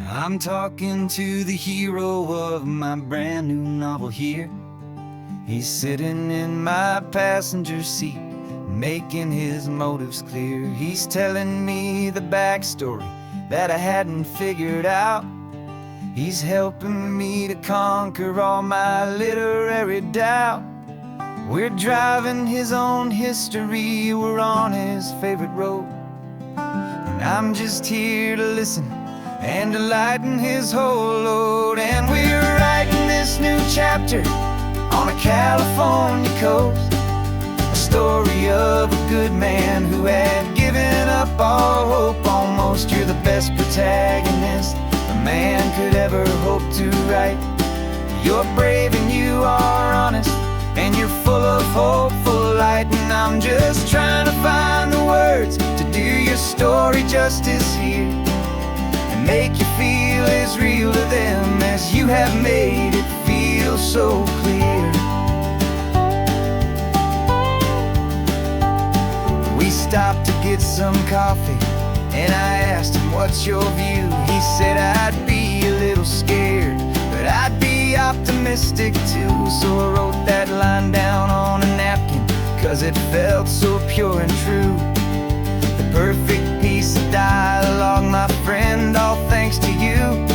I'm talking to the hero of my brand new novel here. He's sitting in my passenger seat, making his motives clear. He's telling me the backstory that I hadn't figured out. He's helping me to conquer all my literary doubt. We're driving his own history, we're on his favorite road, and I'm just here to listen and to lighten his whole load. And we're writing this new chapter on a California coast, a story of a good man who had given up all hope almost. You're the best protagonist a man could ever hope to write. You're brave and you are honest, and you're full of hopeful light. And I'm just trying to find the words to do your story justice here, and make you feel as real to them as you have made it feel so clear. We stopped to get some coffee, and I asked him, what's your view? He said, I'd be a little scared, but I'd be optimistic too. So I wrote that line down on a napkin, 'cause it felt so pure and true. The perfect piece of dialogue, my friend, all thanks to you.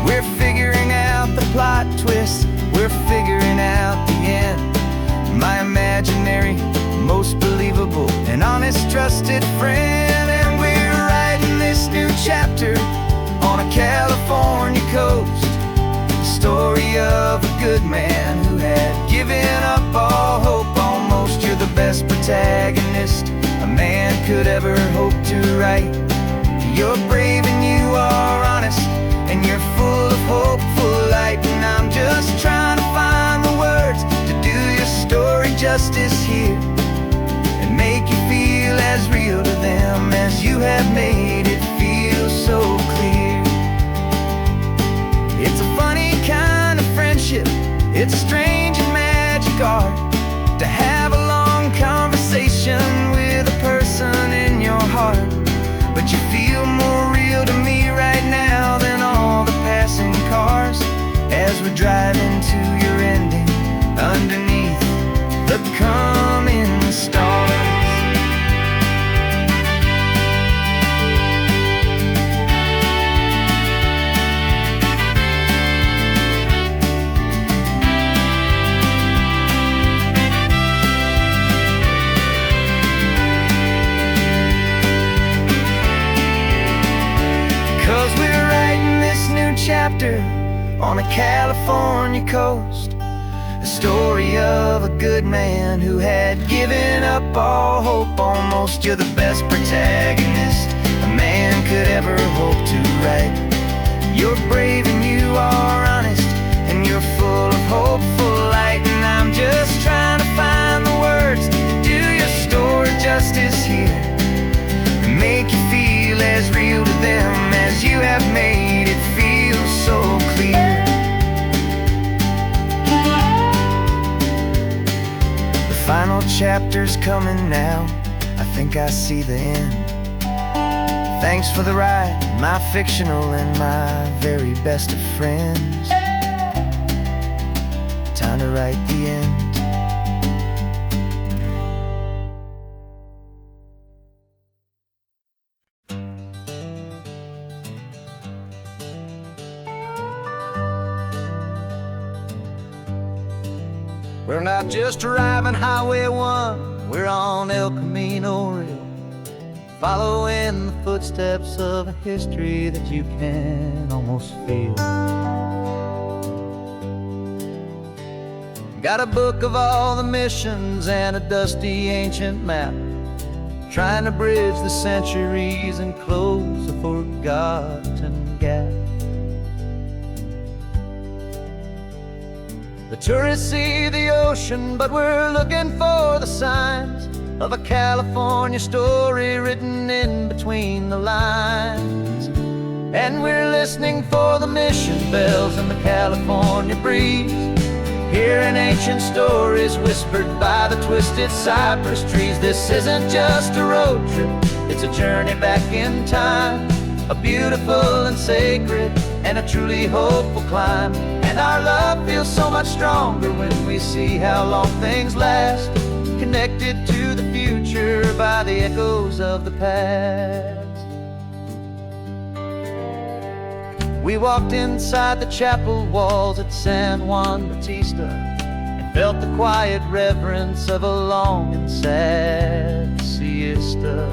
We're figuring out the plot twist, we're figuring out the end. My imaginary, most believable and honest trusted friend. And we're writing this new chapter on a California coast, the story of a good man who had given up all hope almost. You're the best protagonist a man could ever hope to write. You're brave and you are honest, and you're full of hopeful light. And I'm just trying to find the words to do your story justice here, and make you feel as real to them as you have made it feel so clear. It's a funny kind of friendship, it's strange and magic art to have a long conversation with a person in your heart. But you feel more real to me right now than all the passing cars, as we're driving to your ending underneath the coming stars. 'Cause we're writing this new chapter on a California coast, a story of a good man who had given up all hope almost. You're the best protagonist a man could ever hope to write. You're brave and you are honest, and you're full of hopeful light. And I'm just trying to find the words to do your story justice here, and make you feel as real to them as you have made it feel so clear. The final chapter's coming now, I think I see the end. Thanks for the ride, my fictional and my very best of friends. Time to write the end. We're not just driving Highway 1, we're on El Camino Real, following the footsteps of a history that you can almost feel. Got a book of all the missions and a dusty ancient map, trying to bridge the centuries and close a forgotten gap. The tourists see the ocean, but we're looking for the signs of a California story written in between the lines. And we're listening for the mission bells in the California breeze, hearing ancient stories whispered by the twisted cypress trees. This isn't just a road trip, it's a journey back in time, a beautiful and sacred and a truly hopeful climb. And our love feels so much stronger when we see how long things last, connected to the future by the echoes of the past. We walked inside the chapel walls at San Juan Bautista and felt the quiet reverence of a long and sad siesta.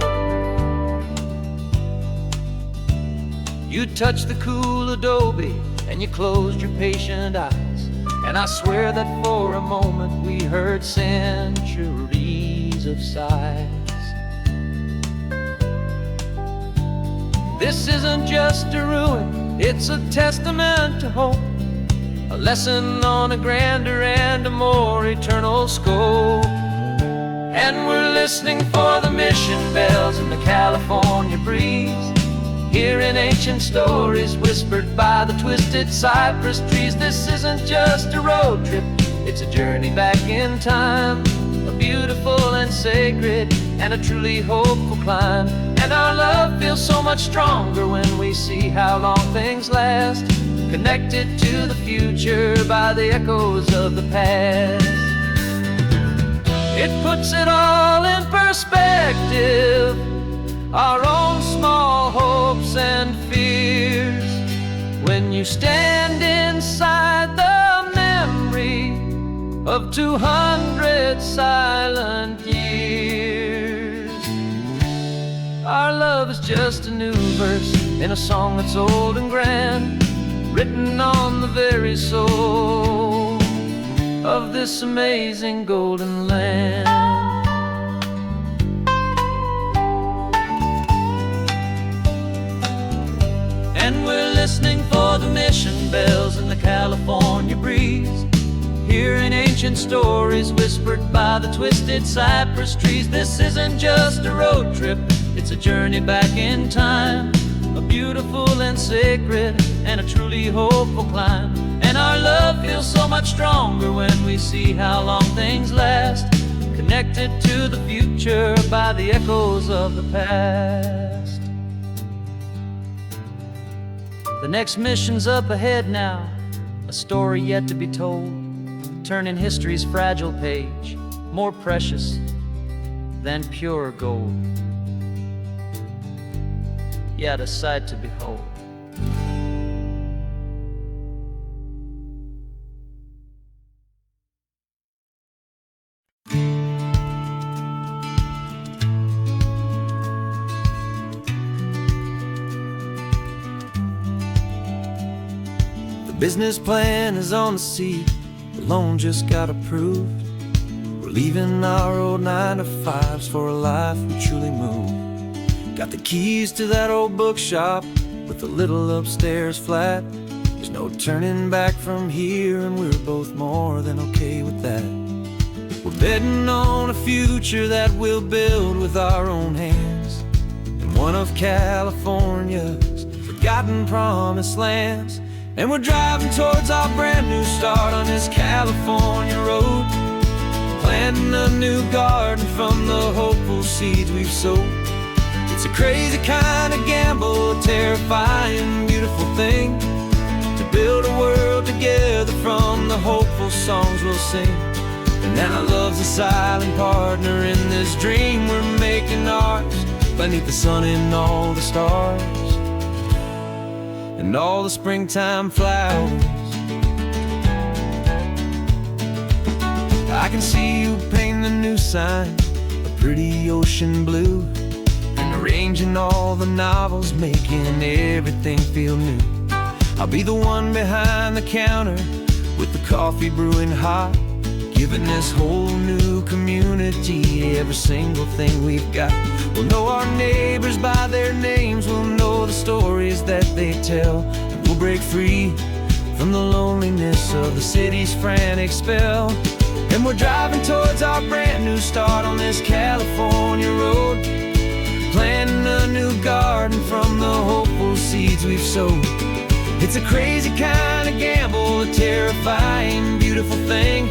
You touched the cool adobe and you closed your patient eyes, and I swear that for a moment we heard centuries of sighs. This isn't just a ruin, it's a testament to hope, a lesson on a grander and a more eternal scope. And we're listening for the mission bells in the California breeze, hearing ancient stories whispered by the twisted cypress trees. This isn't just a road trip, it's a journey back in time, a beautiful and sacred and a truly hopeful climb. And our love feels so much stronger when we see how long things last, connected to the future by the echoes of the past. It puts it all in perspective, our own small hopes and fears, when you stand inside the memory of 200 silent years. Our love is just a new verse in a song that's old and grand, written on the very soul of this amazing golden land. And we're listening for the mission bells in the California breeze, hearing ancient stories whispered by the twisted cypress trees. This isn't just a road trip, it's a journey back in time, a beautiful and sacred and a truly hopeful climb. And our love feels so much stronger when we see how long things last, connected to the future by the echoes of the past. The next mission's up ahead now, a story yet to be told, turning history's fragile page more precious than pure gold. Yet a sight to behold. The business plan is on the seat, the loan just got approved. We're leaving our old 9-to-5s for a life we truly move. Got the keys to that old bookshop with the little upstairs flat. There's no turning back from here, and we're both more than okay with that. We're betting on a future that we'll build with our own hands, in one of California's forgotten promised lands. And we're driving towards our brand new start on this California road, planting a new garden from the hopeful seeds we've sowed. It's a crazy kind of gamble, a terrifying, beautiful thing, to build a world together from the hopeful songs we'll sing. And now love's a silent partner in this dream we're making ours, beneath the sun and all the stars and all the springtime flowers. I can see you painting the new sign a pretty ocean blue, and arranging all the novels, making everything feel new. I'll be the one behind the counter with the coffee brewing hot, giving this whole new community every single thing we've got. We'll know our neighbors by their names, we'll know the stories that they tell, and we'll break free from the loneliness of the city's frantic spell. And we're driving towards our brand new start on this California road, planting a new garden from the hopeful seeds we've sowed. It's a crazy kind of gamble, a terrifying, beautiful thing,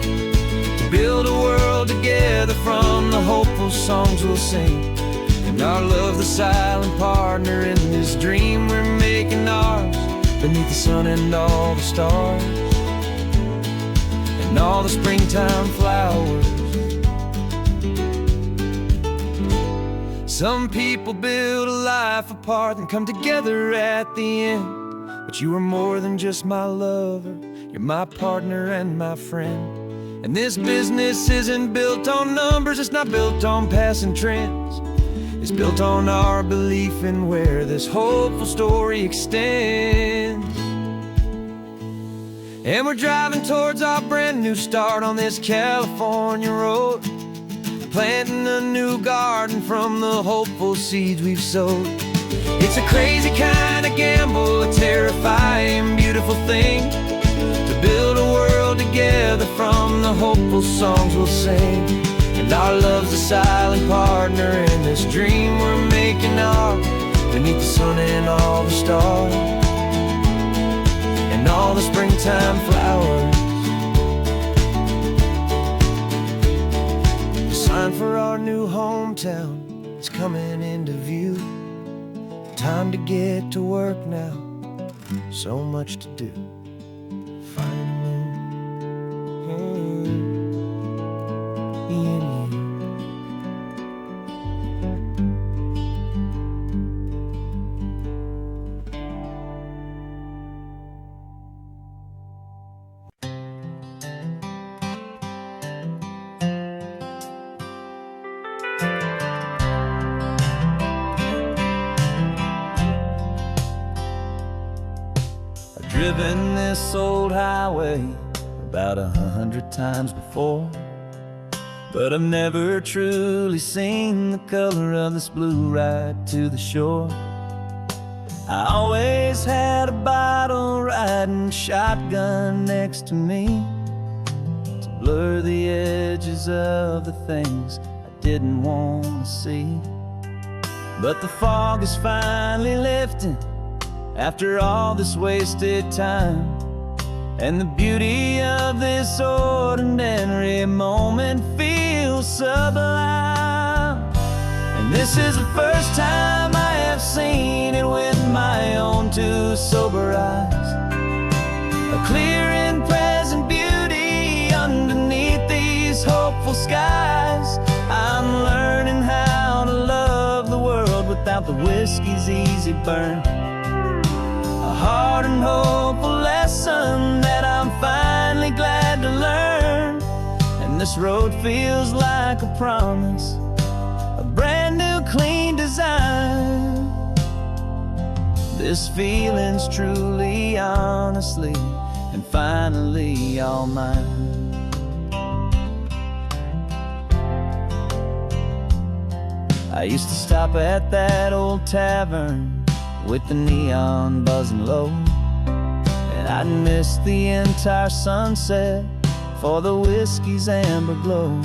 to build a world together from the hopeful songs we'll sing. And our love, the silent partner in this dream we're making ours, beneath the sun and all the stars, and all the springtime flowers. Some people build a life apart and come together at the end, but you are more than just my lover, you're my partner and my friend. And this business isn't built on numbers, it's not built on passing trends. It's built on our belief in where this hopeful story extends. And we're driving towards our brand new start on this California road, planting a new garden from the hopeful seeds we've sowed. It's a crazy kind of gamble, a terrifying, beautiful thing, to build a world together from the hopeful songs we'll sing. And our love's a silent partner in this dream we're making ours, beneath the sun and all the stars, and all the springtime flowers. The sign for our new hometown is coming into view. Time to get to work now, so much to do. Driven this old highway about 100 times before, but I've never truly seen the color of this blue right to the shore. I always had a bottle riding shotgun next to me to blur the edges of the things I didn't want to see. But the fog is finally lifting after all this wasted time, and the beauty of this ordinary moment feels sublime. And this is the first time I have seen it with my own two sober eyes, a clear and present beauty underneath these hopeful skies. I'm learning how to love the world without the whiskey's easy burn, a hard and hopeful lesson that I'm finally glad to learn. And this road feels like a promise, a brand new clean design. This feeling's truly, honestly, and finally all mine. I used to stop at that old tavern with the neon buzzing low, and I'd miss the entire sunset for the whiskey's amber glow.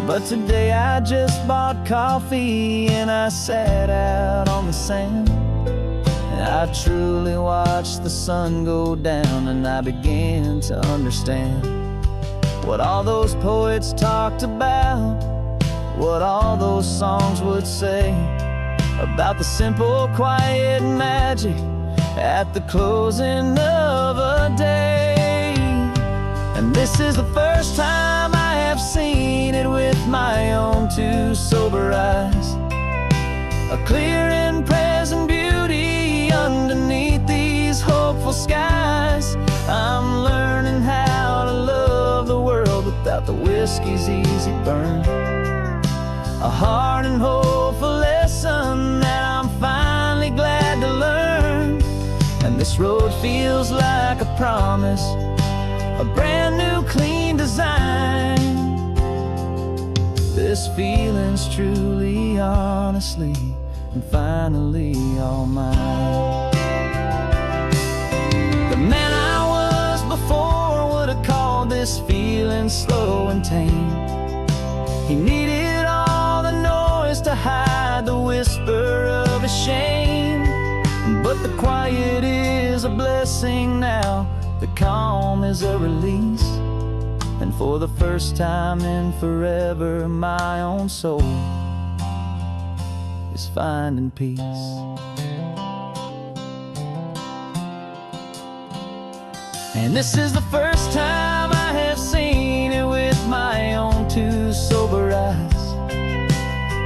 But today I just bought coffee and I sat out on the sand, and I truly watched the sun go down, and I began to understand what all those poets talked about, what all those songs would say about the simple, quiet magic at the closing of a day. And this is the first time I have seen it with my own two sober eyes, a clear and present beauty underneath these hopeful skies. I'm learning how to love the world without the whiskey's easy burn, a hard and hopeful lesson that I'm finally glad to learn. And this road feels like a promise, a brand new clean design. This feeling's truly, honestly, and finally all mine. The man I was before would have called this feeling slow and tame. He needed all the noise to hide the whisper of his shame. But the quiet is a blessing now, the calm is a release, and for the first time in forever my own soul is finding peace. And this is the first time I have seen it with my own two sober eyes.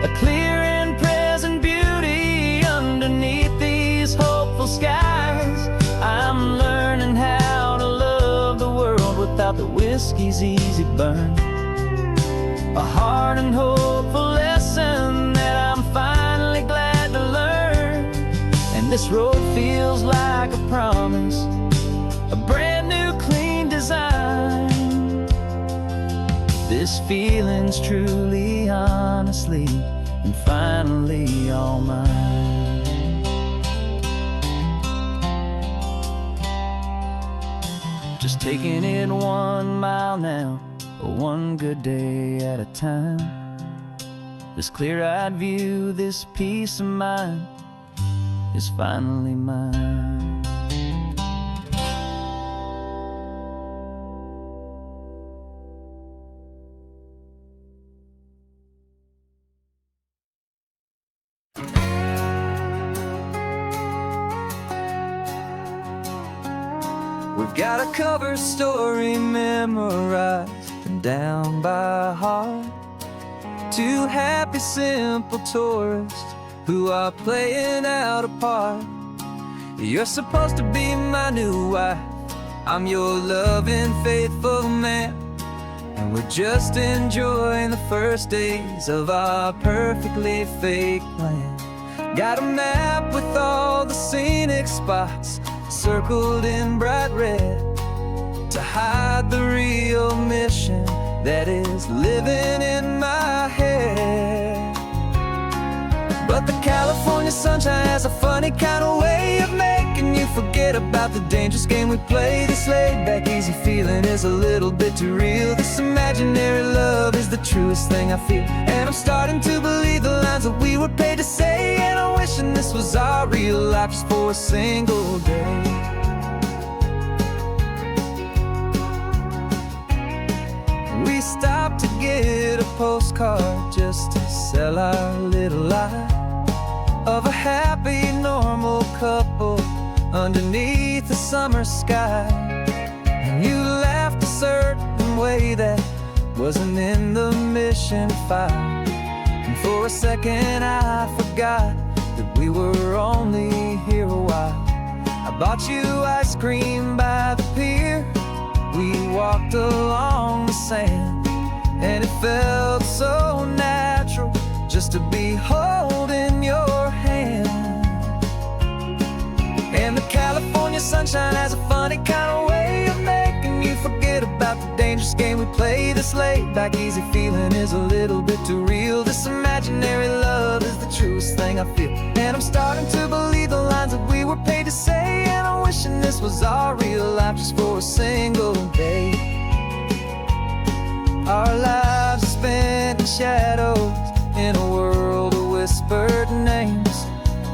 A clear and present beauty underneath these hopeful skies. I'm learning how to love the world without the whiskey's easy burn. A hard and hopeful lesson that I'm finally glad to learn. And this road feels like a promise, a brand new clean design. This feeling's truly, honestly, and finally all mine. Just taking it 1 mile now, one good day at a time. This clear-eyed view, this peace of mind is finally mine. We've got a cover story memorized and down by heart. Two happy, simple tourists who are playing out a part. You're supposed to be my new wife, I'm your loving, faithful man. And we're just enjoying the first days of our perfectly fake plan. Got a map with all the scenic spots circled in bright red to hide the real mission that is living in my head. But the California sunshine has a funny kind of way of making you forget about the dangerous game we play. This laid-back, easy feeling is a little bit too real. This imaginary love is the truest thing I feel. And I'm starting to believe the lines that we were paid to say. And I'm wishing this was our real life just for a single day. We stopped to get a postcard just to sell our little lie of a happy, normal couple underneath the summer sky. And you laughed a certain way that wasn't in the mission file. And for a second I forgot that we were only here a while. I bought you ice cream by the pier. We walked along the sand, and it felt so natural just to be holding your hand. And the California sunshine has a funny kind of way of making you forget about the dangerous game we play. This laid-back, easy feeling is a little bit too real. This imaginary love is the truest thing I feel. And I'm starting to believe the lines that we were paid to say. And I'm wishing this was our real life just for a single day. Our lives are spent in shadows, in a world of whispered names,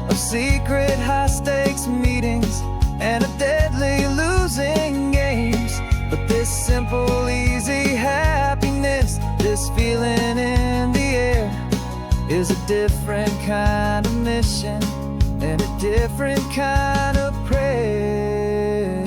of secret high-stakes meetings and of deadly losing games. But this simple, easy happiness, this feeling in the air, is a different kind of mission and a different kind of prayer.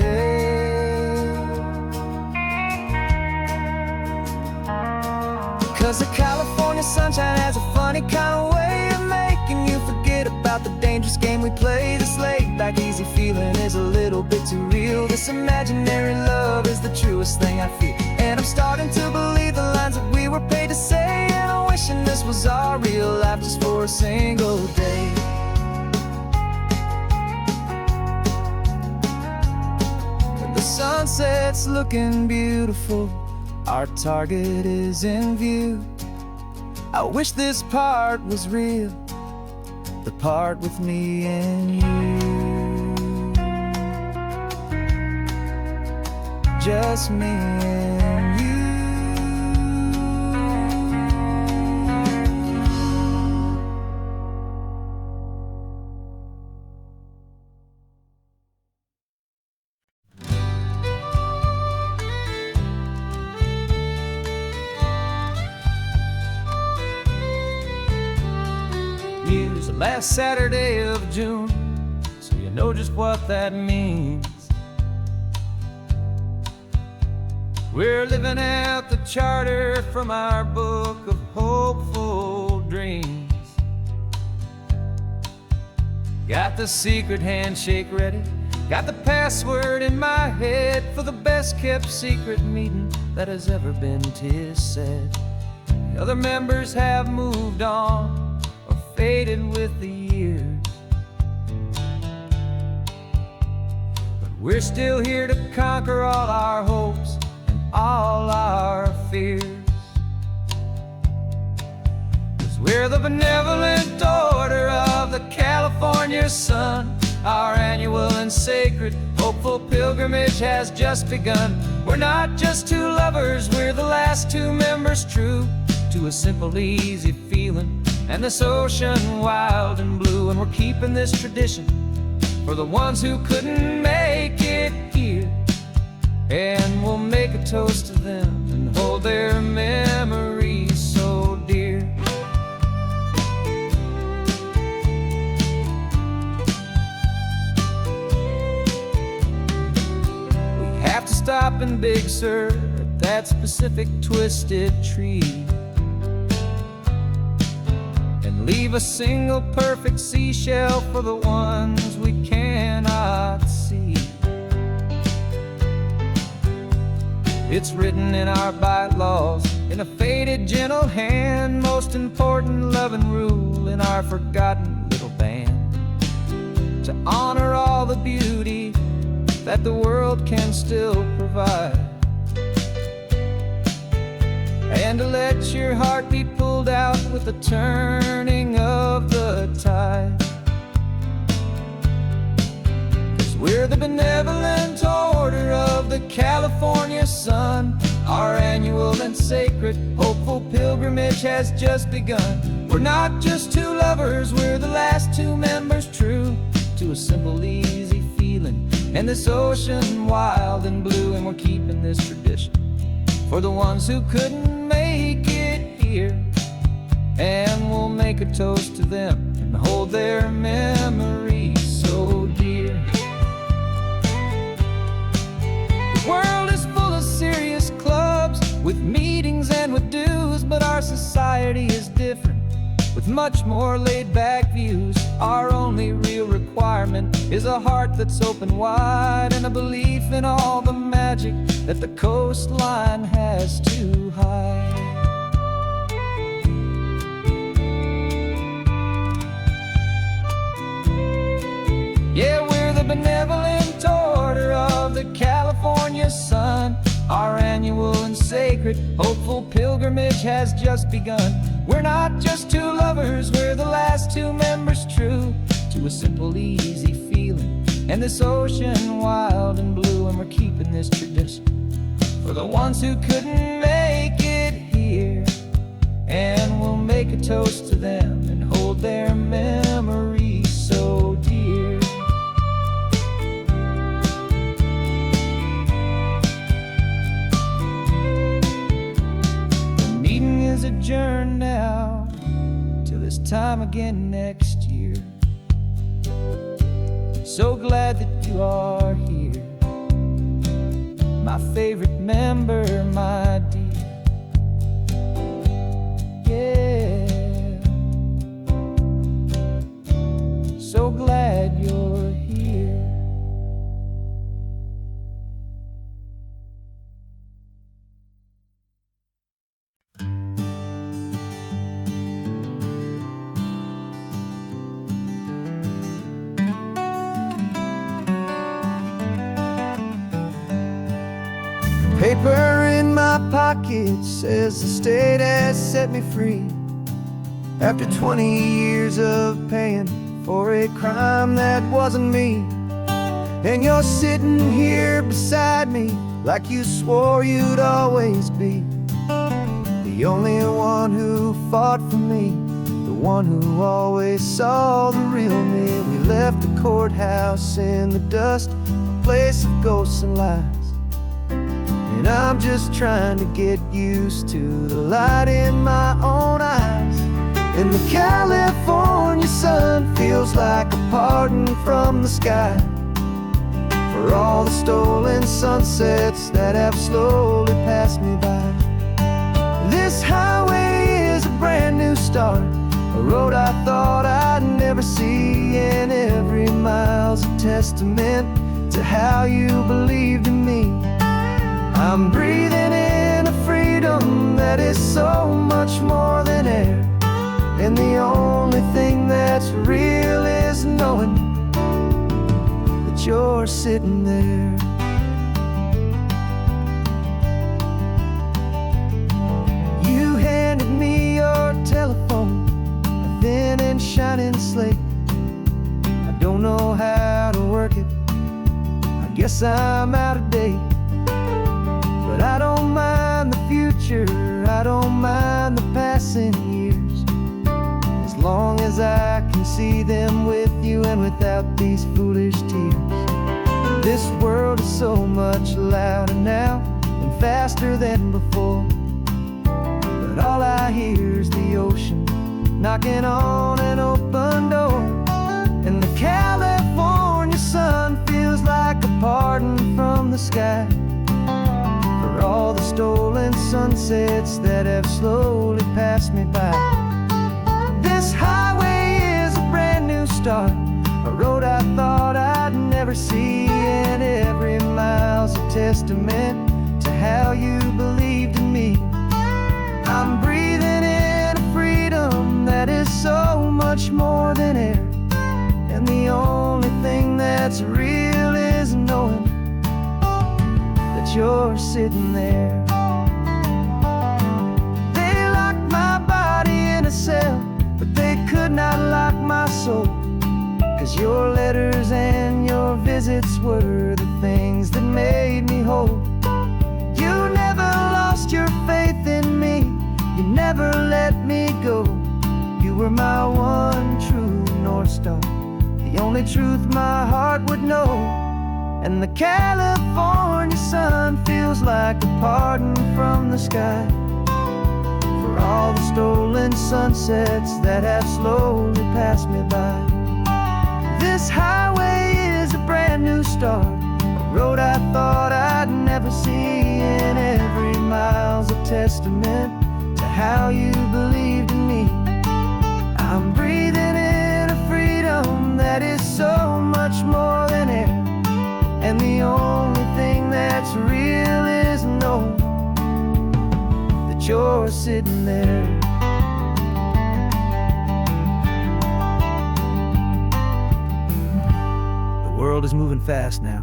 'Cause the California sunshine has a funny kind of way of making you forget about the dangerous game we play. This laid-back, easy feeling is a little bit too real. This imaginary love is the truest thing I feel. And I'm starting to believe the lines that we were paid to say. And I'm wishing this was our real life just for a single day. The sunset's looking beautiful, our target is in view. I wish this part was real, the part with me and you. Just me and you. Use the last Saturday of June, so you know just what that means. We're living out the charter from our book of hopeful dreams. Got the secret handshake ready, got the password in my head for the best kept secret meeting that has ever been, 'tis said. The other members have moved on or faded with the years, but we're still here to conquer all our hopes and all our fears. 'Cause we're the benevolent order of the California sun. Our annual and sacred hopeful pilgrimage has just begun. We're not just two lovers, we're the last two members true to a simple, easy feeling and this ocean wild and blue. And we're keeping this tradition for the ones who couldn't make it here, and we'll make a toast to them and hold their memories so dear. We have to stop in Big Sur at that specific twisted tree and leave a single perfect seashell for the ones we cannot see. It's written in our bylaws in a faded gentle hand, most important loving rule in our forgotten little band, to honor all the beauty that the world can still provide, and to let your heart be pulled out with the turning of the tide. 'Cause we're the benevolent order of the California sun. Our annual and sacred hopeful pilgrimage has just begun. We're not just two lovers, we're the last two members true to a simple, easy feeling and this ocean wild and blue. And we're keeping this tradition for the ones who couldn't make it here, and we'll make a toast to them and hold their memories so dear. The world is full of serious clubs with meetings and with dues, but our society is different with much more laid-back views. Our only real requirement is a heart that's open wide and a belief in all the magic that the coastline has to hide. Yeah, we're the benevolent order of the California sun. Our annual and sacred hopeful pilgrimage has just begun. We're not just two lovers, we're the last two members true to a simple, easy feeling and this ocean wild and blue. And we're keeping this tradition for the ones who couldn't make it here, and we'll make a toast to them and hold their memories so dear. The meeting is adjourned now till this time again next year. So glad that you are here, my favorite member, my dear. Yeah, so glad you're here. Paper in my pocket says the state has set me free after 20 years of paying for a crime that wasn't me. And you're sitting here beside me like you swore you'd always be the only one who fought for me, the one who always saw the real me. We left the courthouse in the dust, a place of ghosts and lies. And I'm just trying to get used to the light in my own eyes. And the California sun feels like a pardon from the sky for for all the stolen sunsets that have slowly passed me by. This highway is a brand new start, a road I thought I'd never see, and every mile's a testament to how you believed in me. I'm breathing in a freedom that is so much more than air, and the only thing that's real is knowing that you're sitting there. You handed me your telephone, a thin and shining slate. I don't know how to work it, I guess I'm out of date. But I don't mind the future, I don't mind the passing years, as long as I can see them with you and without these foolish tears. This world is so much louder now and faster than before, but all I hear is the ocean knocking on an open door. And the California sun feels like a pardon from the sky for all the stolen sunsets that have slowly passed me by. This highway is a brand new start, a road I thought I'd never see, and every mile's a testament to how you believed in me. I'm breathing in a freedom that is so much more than air, and the only thing that's real is knowing that you're sitting there. They locked my body in a cell, but they could not lock my soul, 'cause your letters and your visits were the things that made me whole. You never lost your faith in me, you never let me go. You were my one true North Star, the only truth my heart would know. And the California sun feels like a pardon from the sky for all the stolen sunsets that have slowly passed me by. This highway is a brand new start, a road I thought I'd never see, and every mile's a testament to how you believed in me. I'm breathing in a freedom that is so much more than air, and the only thing that's real is knowing that you're sitting there. The world is moving fast now,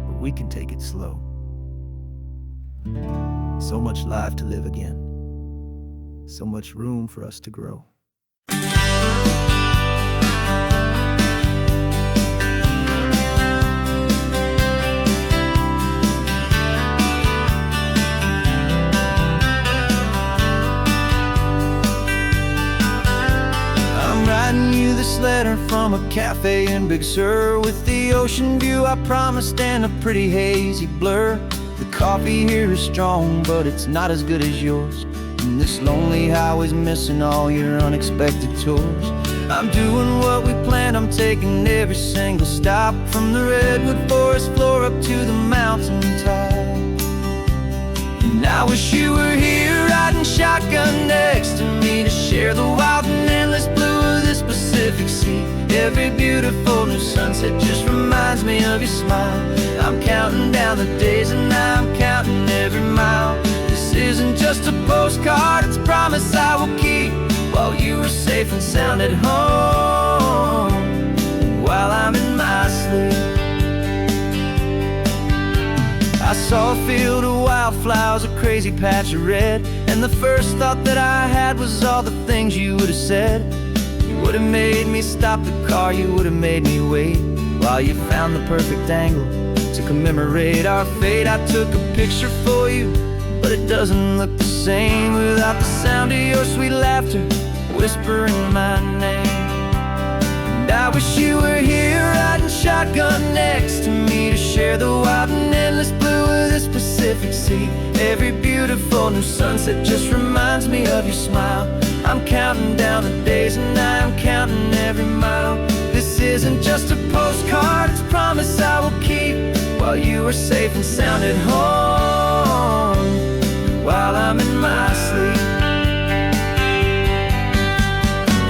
but we can take it slow. So much life to live again, so much room for us to grow. I'm writing you this letter from a cafe in Big Sur, with the ocean view I promised and a pretty hazy blur. The coffee here is strong, but it's not as good as yours, and this lonely highway's missing all your unexpected tours. I'm doing what we planned, I'm taking every single stop, from the redwood forest floor up to the mountain top. And I wish you were here riding shotgun next to me, to share the wild and endless blue of this Pacific Sea. Every beautiful new sunset just reminds me of your smile. I'm counting down the days and I'm counting every mile. This isn't just a postcard, it's a promise I will keep, while you are safe and sound at home, while I'm in my sleep. I saw a field of wildflowers, a crazy patch of red, and the first thought that I had was all the things you would have said. You would have made me stop the car, you would have made me wait, while you found the perfect angle to commemorate our fate. I took a picture for you, but it doesn't look the same without the sound of your sweet laughter whispering my name. And I wish you were here riding shotgun next to me, to share the wild and endless blue of this Pacific Sea. Every beautiful new sunset just reminds me of your smile. I'm counting down the days and I'm counting every mile. This isn't just a postcard, it's while you were safe and sound at home, while I'm in my sleep.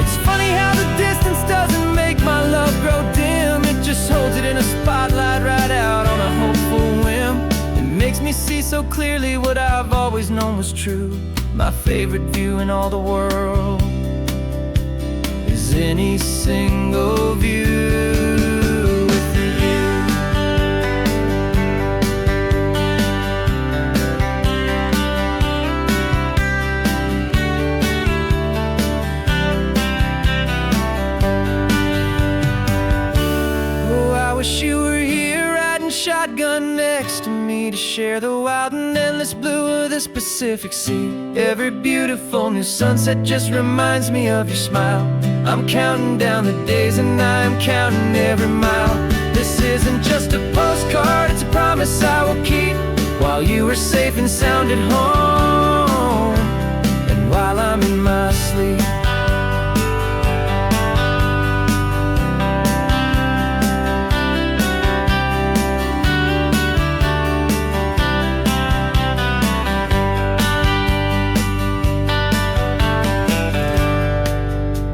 It's funny how the distance doesn't make my love grow dim. It just holds it in a spotlight right out on a hopeful whim. It makes me see so clearly what I've always known was true. My favorite view in all the world is any single view. You were here riding shotgun next to me to share the wild and endless blue of this Pacific Sea. Every beautiful new sunset just reminds me of your smile. I'm counting down the days and I'm counting every mile. This isn't just a postcard, it's a promise I will keep, while you were safe and sound at home, and while I'm in my sleep.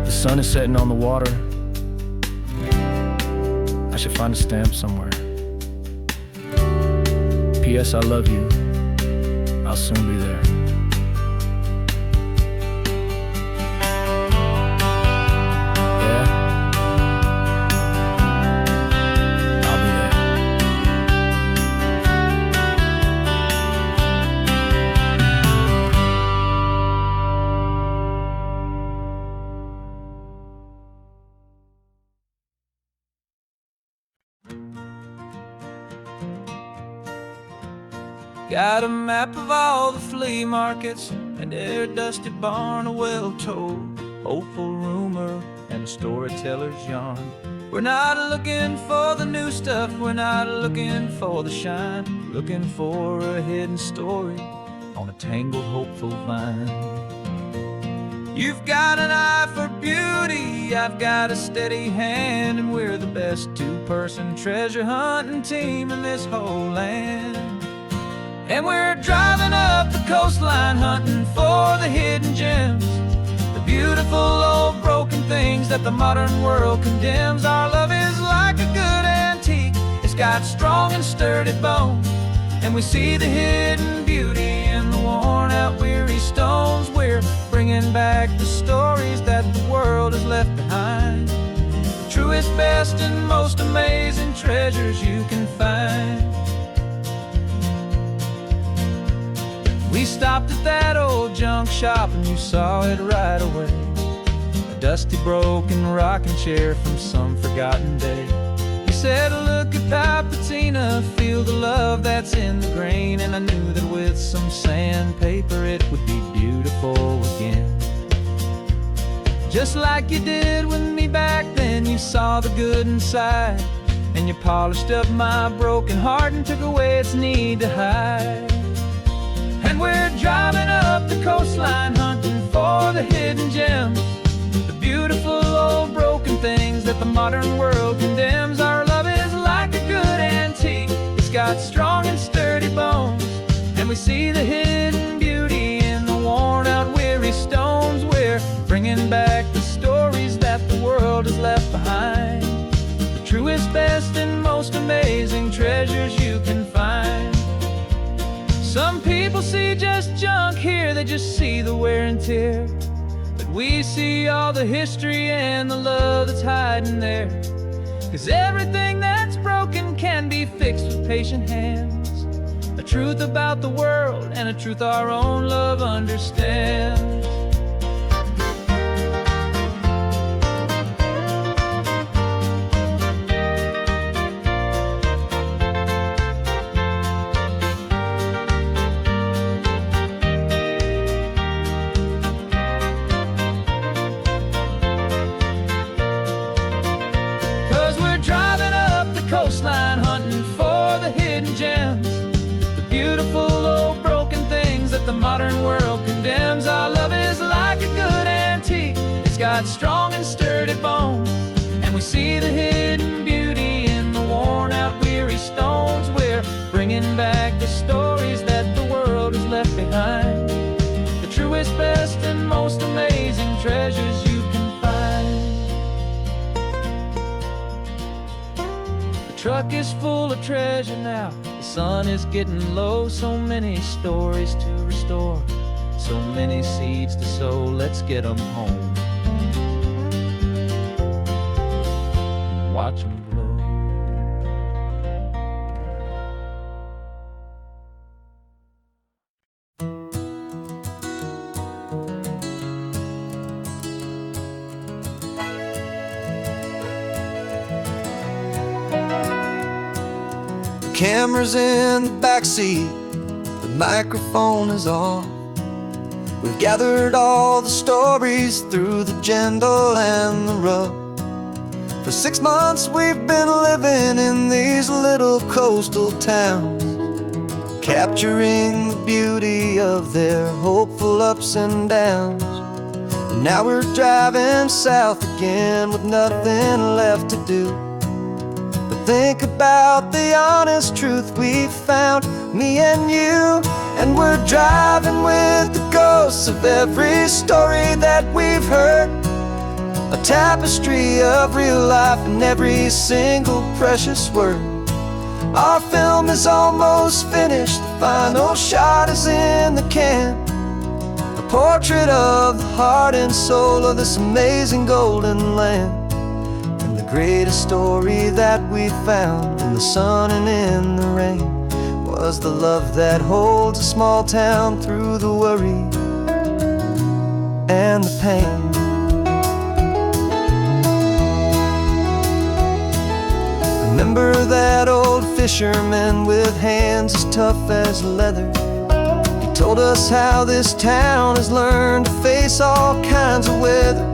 The sun is setting on the water. I should find a stamp somewhere. P.S. I love you. I'll soon be there. Yeah, I'll be there. Got a map of all the flea markets and every dusty barn, a well-told hopeful rumor and a storyteller's yarn. We're not looking for the new stuff, we're not looking for the shine, looking for a hidden story on a tangled hopeful vine. You've got an eye for beauty, I've got a steady hand, and we're the best two-person treasure hunting team in this whole land. And we're driving up the coastline hunting for the hidden gems, the beautiful old broken things that the modern world condemns. Our love is like a good antique, it's got strong and sturdy bones, and we see the hidden beauty in the worn out weary stones. We're bringing back the stories that the world has left behind, the truest, best, and most amazing treasures you can find. We stopped at that old junk shop and you saw it right away, a dusty broken rocking chair from some forgotten day. You said, look at that patina, feel the love that's in the grain, and I knew that with some sandpaper it would be beautiful again. Just like you did with me back then, you saw the good inside, and you polished up my broken heart and took away its need to hide. And we're driving up the coastline hunting for the hidden gems, the beautiful old broken things that the modern world condemns. Our love is like a good antique, it's got strong and sturdy bones, and we see the hidden beauty in the worn out weary stones. We're bringing back the stories that the world has left behind, the truest, best, and most amazing treasures you can find. Some people see just junk here, they just see the wear and tear, but we see all the history and the love that's hiding there. 'Cause everything that's broken can be fixed with patient hands, a truth about the world and a truth our own love understands. Coastline hunting for the hidden gems, the beautiful old broken things that the modern world condemns. Our love is like a good antique, it's got strong and sturdy bones, and we see the hidden beauty in the worn out weary stones. We're bringing back the stories that the world has left behind, the truest, best, and most amazing treasures you can find. The truck is full of treasure now, the sun is getting low, so many stories to restore, so many seeds to sow. Let's get them home, watch them blow. The camera's in the backseat, the microphone is on. We've gathered all the stories through the gentle and the rough. For 6 months we've been living in these little coastal towns, capturing the beauty of their hopeful ups and downs. And now we're driving south again with nothing left to do but think about the honest truth we found, me and you. And we're driving with the ghosts of every story that we've heard, a tapestry of real life in every single precious word. Our film is almost finished, the final shot is in the can, a portrait of the heart and soul of this amazing golden land. And the greatest story that we found in the sun and in the rain was the love that holds a small town through the worry and the pain. Remember that old fisherman with hands as tough as leather? He told us how this town has learned to face all kinds of weather.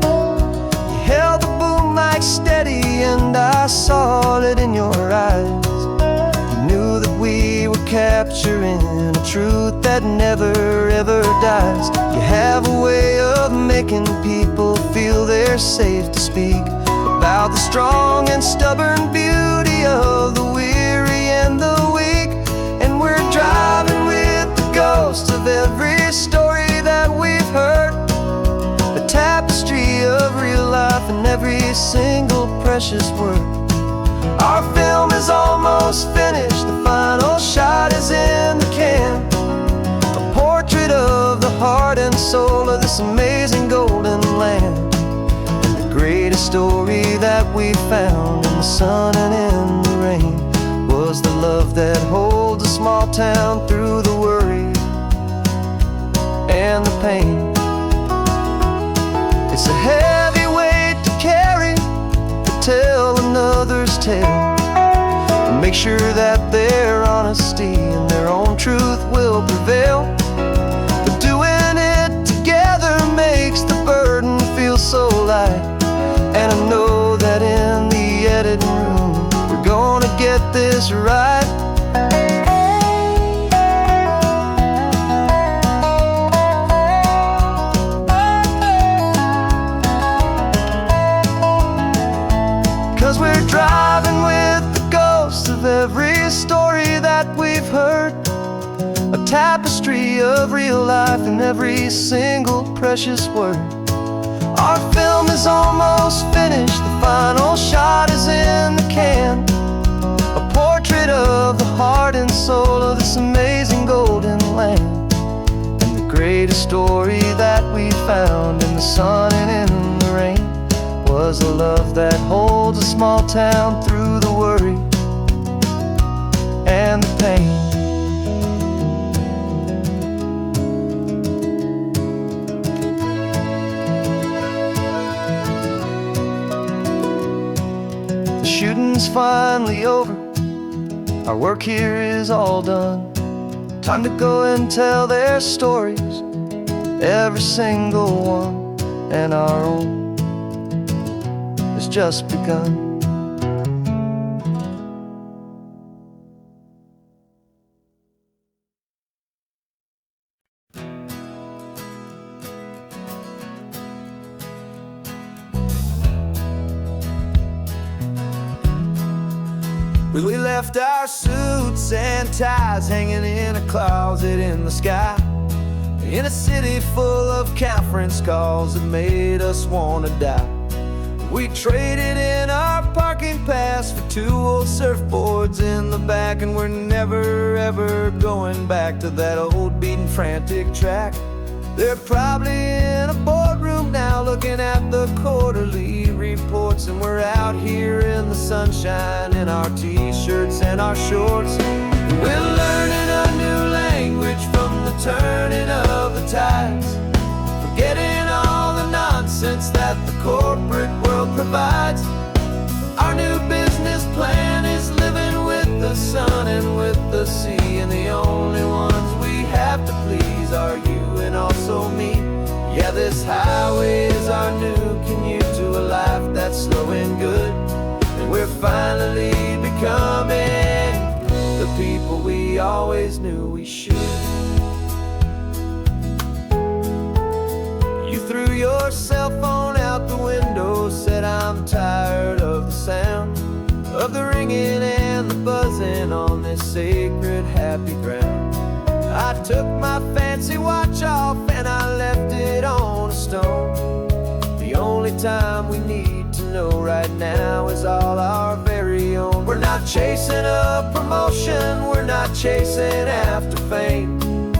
You held the boom mic steady and I saw it in your eyes. You knew that we were capturing a truth that never ever dies. You have a way of making people feel they're safe to speak about the strong and stubborn beauty of the weary and the weak. And we're driving with the ghosts of every story that we've heard, a tapestry of real life in every single precious word. Our film is almost finished, the final shot is in the can, a portrait of the heart and soul of this amazing golden land. Greatest story that we found in the sun and in the rain was the love that holds a small town through the worry and the pain. It's a heavy weight to carry, to tell another's tale, and make sure that their honesty and their own truth will prevail. But doing it together makes the burden feel so light. And I know that in the editing room we're gonna get this right. 'Cause we're driving with the ghosts of every story that we've heard, a tapestry of real life in every single precious word. Our film is almost finished, the final shot is in the can, a portrait of the heart and soul of this amazing golden land. And the greatest story that we found in the sun and in the rain was the love that holds a small town through the worry and the pain. Shooting's finally over, our work here is all done. Time to go and tell their stories, every single one, and our own has just begun. We left our suits and ties hanging in a closet in the sky, in a city full of conference calls that made us wanna die. We traded in our parking pass for 2 old surfboards in the back, and we're never ever going back to that old beaten frantic track. They're probably in a boardroom now looking at the quarterly reports, and we're out here in the sunshine in our t-shirts and our shorts. We're learning a new language from the turning of the tides, forgetting all the nonsense that the corporate world provides. Our new business plan is living with the sun and with the sea, and the only ones we have to please are you and also me. Yeah, this highway is our new commute to a life that's slow and good, and we're finally becoming the people we always knew we should. You threw your cell phone out the window, said I'm tired of the sound of the ringing and the buzzing on this sacred happy ground. I took my fancy watch off and I left it on a stone. The only time we need to know right now is all our very own. We're not chasing a promotion, we're not chasing after fame,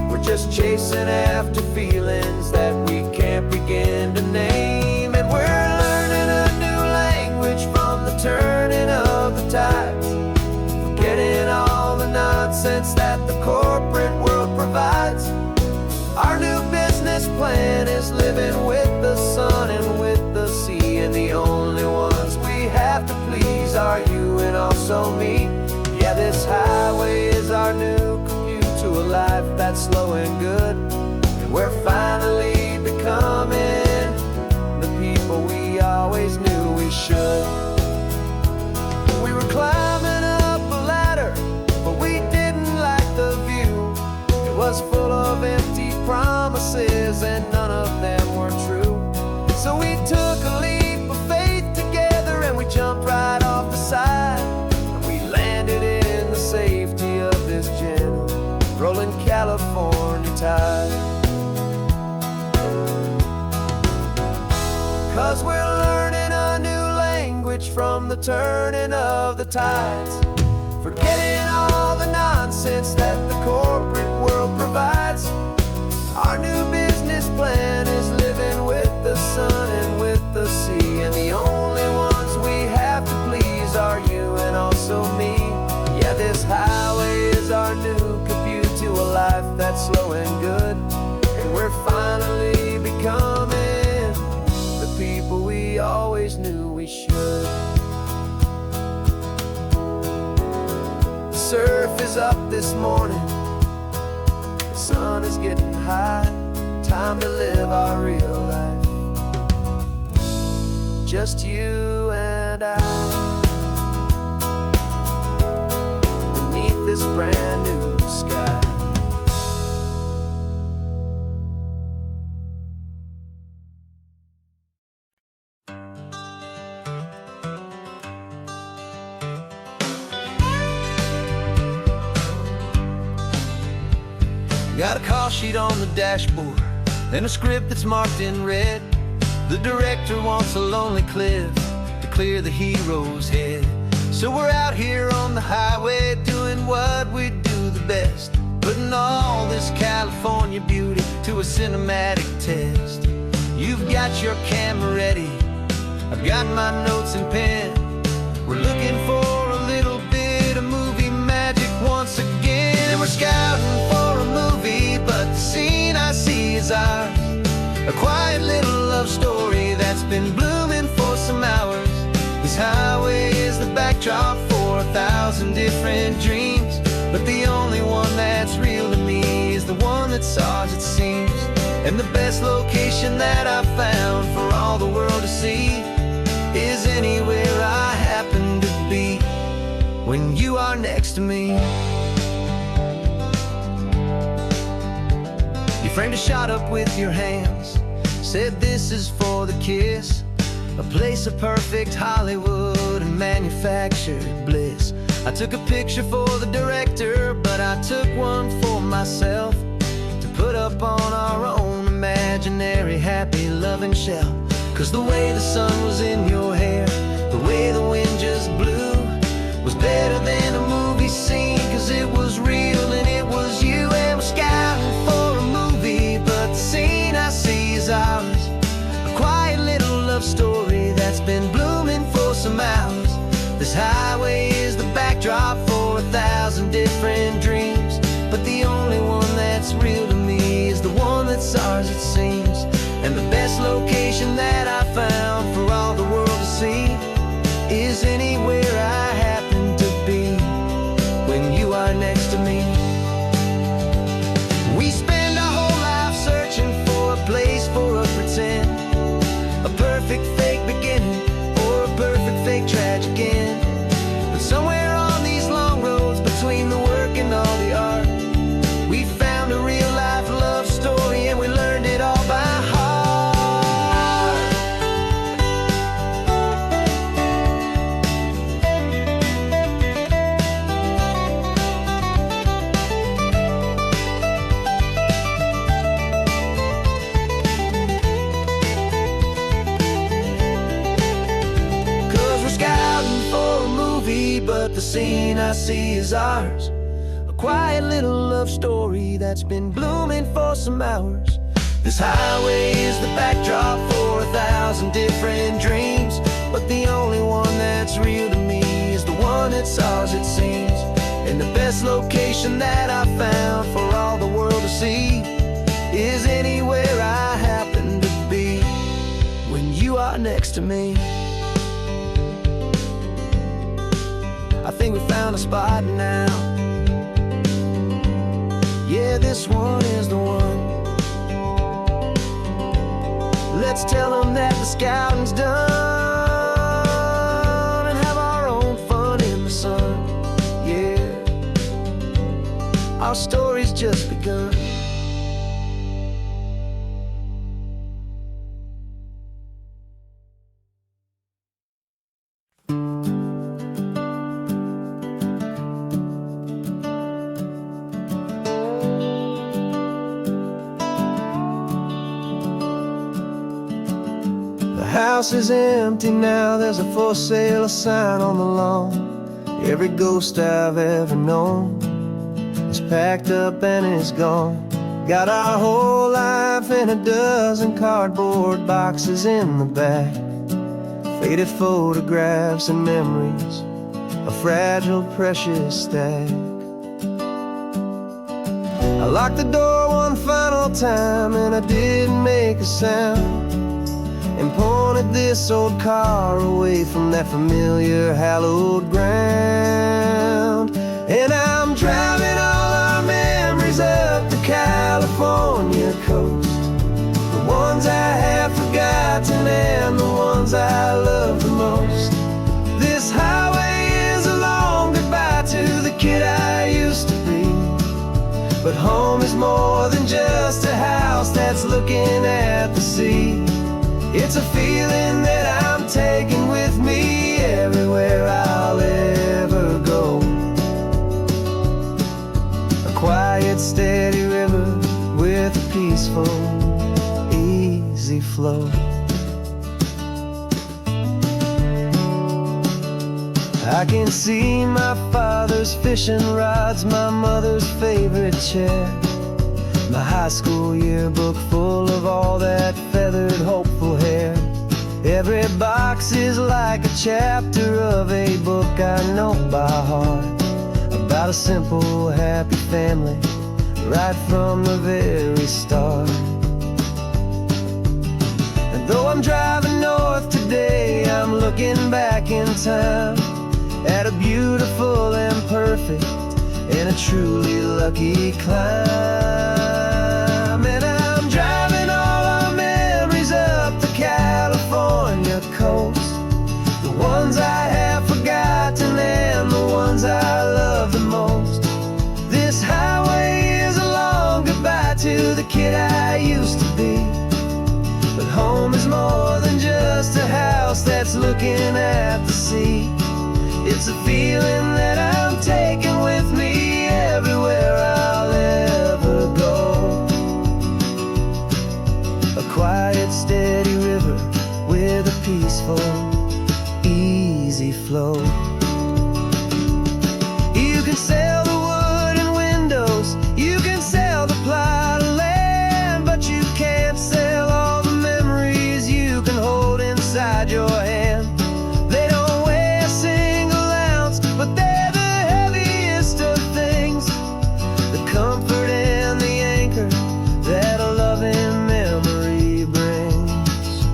we're just chasing after feelings that we can't begin to name. And we're learning a new language from the turning of the tides, forgetting all the nonsense that the corporate world provides. Our new business plan is living with the sun and with the sea, and the only ones we have to please are you and also me. Yeah, this highway is our new commute to a life that's slow and good, and we're finally becoming the people we always knew we should. We were climbing up a ladder, but we didn't like the view. It was full of empty promises and none of them were true. So we took a leap of faith together and we jumped right off the side, and we landed in the safety of this gentle rolling California tide. 'Cause we're learning a new language from the turning of the tides, forgetting all the nonsense that the corporate world provides. Our new business plan is living with the sun and with the sea, and the only ones we have to please are you and also me. Yeah, this highway is our new commute to a life that's slow and good, and we're finally becoming the people we always knew we should. The surf is up this morning, the sun is getting high, time to live our real life, just you and I, beneath this brand new sky. Got a call sheet on the dashboard and a script that's marked in red. The director wants a lonely cliff to clear the hero's head. So we're out here on the highway doing what we do the best, putting all this California beauty to a cinematic test. You've got your camera ready, I've got my notes and pen. We're looking for a little bit of movie magic once again. And we're scouting for a movie, but the scene I see is ours, a quiet little love story that's been blooming for some hours. This highway is the backdrop for 1,000 different dreams, but the only one that's real to me is the one that's ours, it seems. And the best location that I've found for all the world to see is anywhere I happen to be when you are next to me. You framed a shot up with your hands, said this is for the kiss, a place of perfect Hollywood and manufactured bliss. I took a picture for the director, but I took one for myself to put up on our own imaginary happy loving shelf. 'Cause the way the sun was in your hair, the way the wind just blew, was better than a movie scene. 'Cause it was real and it was you, and we're scouting for a movie, but the scene I see is ours. A quiet little love story that's been blooming for some hours. This highway is the backdrop for 1,000 different dreams, but the only one that's real to me is the one that's ours, it seems. And the best location that I found for all the world to see is anywhere I happen to be when you are next to me. We spend our whole life searching for a place for a pretend, a perfect fake beginning or a perfect fake tragic end. But somewhere on these long roads between the work and all the art, we found a real life love story, and we learned it all by heart. 'Cause we're scouting for a movie, but the scene I see is ours. A quiet little love story that's been blooming for some hours. This highway is the backdrop for 1,000 different dreams, but the only one that's real to me is the one that's ours, it seems. And the best location that I found for all the world to see is anywhere I happen to be when you are next to me. I think we found a spot now. Yeah, this one is the one. Let's tell them that the scouting's done and have our own fun in the sun. Yeah, our story's just begun. The house is empty now, there's a for sale sign on the lawn. Every ghost I've ever known is packed up and is gone. Got our whole life in a dozen cardboard boxes in the back. Faded photographs and memories, a fragile, precious stack. I locked the door one final time and I didn't make a sound, and pointed this old car away from that familiar hallowed ground. And I'm driving all our memories up the California coast, the ones I have forgotten and the ones I love the most. This highway is a long goodbye to the kid I used to be, but home is more than just a house that's looking at the sea. It's a feeling that I'm taking with me everywhere I'll ever go. A quiet, steady river with a peaceful, easy flow. I can see my father's fishing rods, my mother's favorite chair, my high school yearbook full of all that feathered, hopeful hair. Every box is like a chapter of a book I know by heart, about a simple, happy family right from the very start. And though I'm driving north today, I'm looking back in time at a beautiful and perfect and a truly lucky climb. And I'm driving all our memories up the California coast, the ones I have forgotten and the ones I love the most. This highway is a long goodbye to the kid I used to be, but home is more than just a house that's looking at the sea. It's a feeling that I'm taking with me everywhere I'll ever go. A quiet, steady river with a peaceful, easy flow. You can sail the wooden windows, you can sail the plowed land, but you can't sail all the memories you can hold inside your hand. They don't weigh a single ounce, but they're the heaviest of things, the comfort and the anchor that a loving memory brings.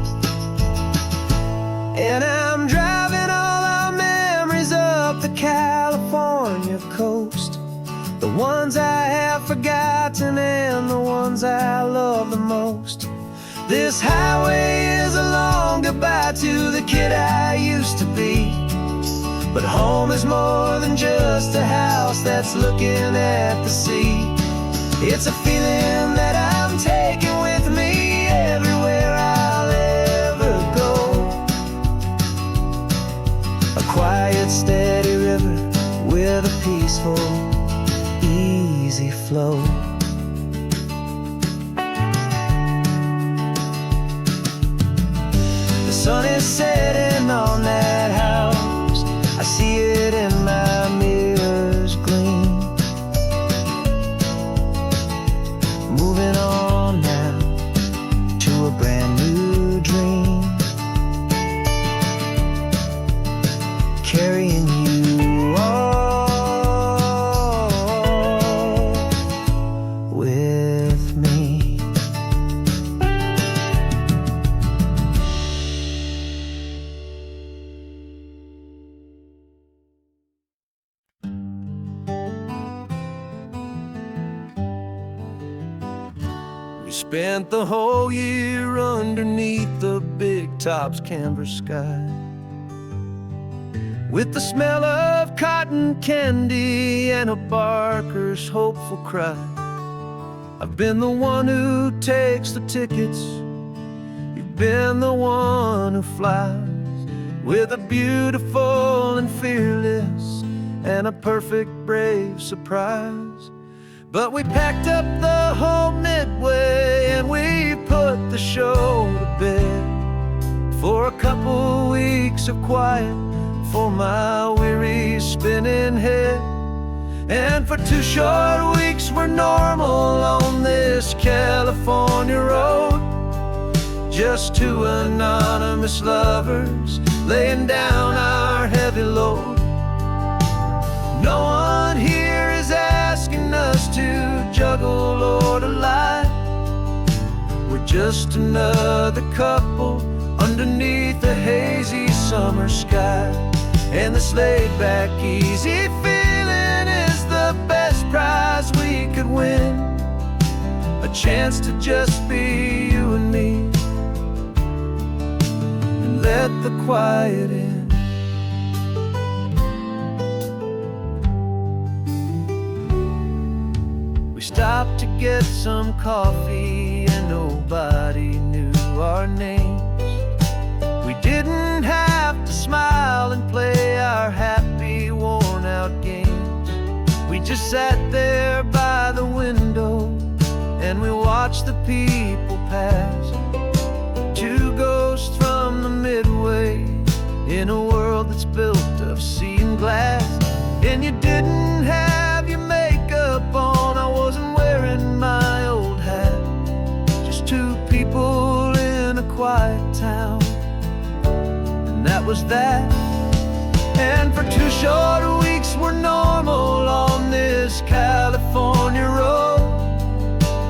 And I'm driving all our memories up the California coast, the ones I have forgotten and the ones I love the most. This highway is a long goodbye to the kid I used to be, but home is more than just a house that's looking at the sea. It's a feeling that I'm taking with me everywhere I'll ever go. A quiet, steady river with a peaceful, easy flow. The sun is setting on that house, I see it in my mirror's gleam. Moving on now to a brand new dream, carrying you all with me. We spent the whole year underneath the big top's canvas sky, with the smell of cotton candy and a barker's hopeful cry. I've been the one who takes the tickets, you've been the one who flies, with a beautiful and fearless and a perfect brave surprise. But we packed up the whole Midway and we put the show to bed, for a couple weeks of quiet for my weary spinning head. And for 2 short weeks we're normal on this California road, just 2 anonymous lovers laying down our heavy load. No one here is asking us to juggle or to lie, we're just another couple underneath the hazy summer sky. And this laid-back, easy feeling is the best prize we could win, a chance to just be you and me, and let the quiet in. We stopped to get some coffee and nobody knew our names. We didn't have to smile and play our happy, worn-out games. We just sat there by the window and we watched the people pass, 2 ghosts from the Midway in a world that's built of sea and glass. And you didn't have your makeup on, I wasn't wearing my old hat, just 2 people in a quiet town, and that was that. And for 2 short weeks we're normal on this California road,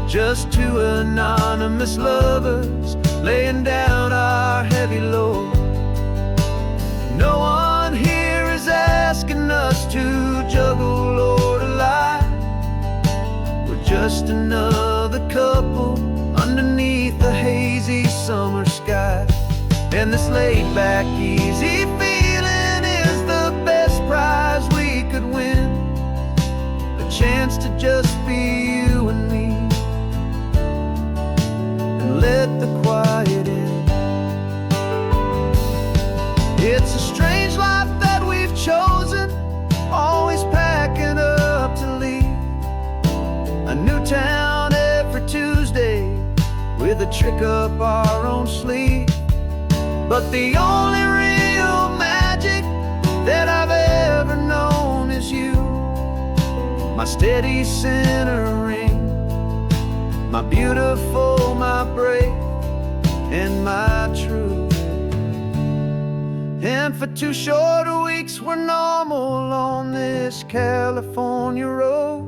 just 2 anonymous lovers laying down our heavy load. No one here is asking us to juggle or to lie, we're just another couple underneath the hazy summer sky. And this laid-back, easy feeling is the best prize we could win, a chance to just be you and me, and let the quiet in. It's a strange life that we've chosen, always packing up to leave. A new town every Tuesday, with a trick up our own sleeve. But the only real magic that I've ever known is you, my steady centering, my beautiful, my brave, and my true. And for 2 short weeks we're normal on this California road,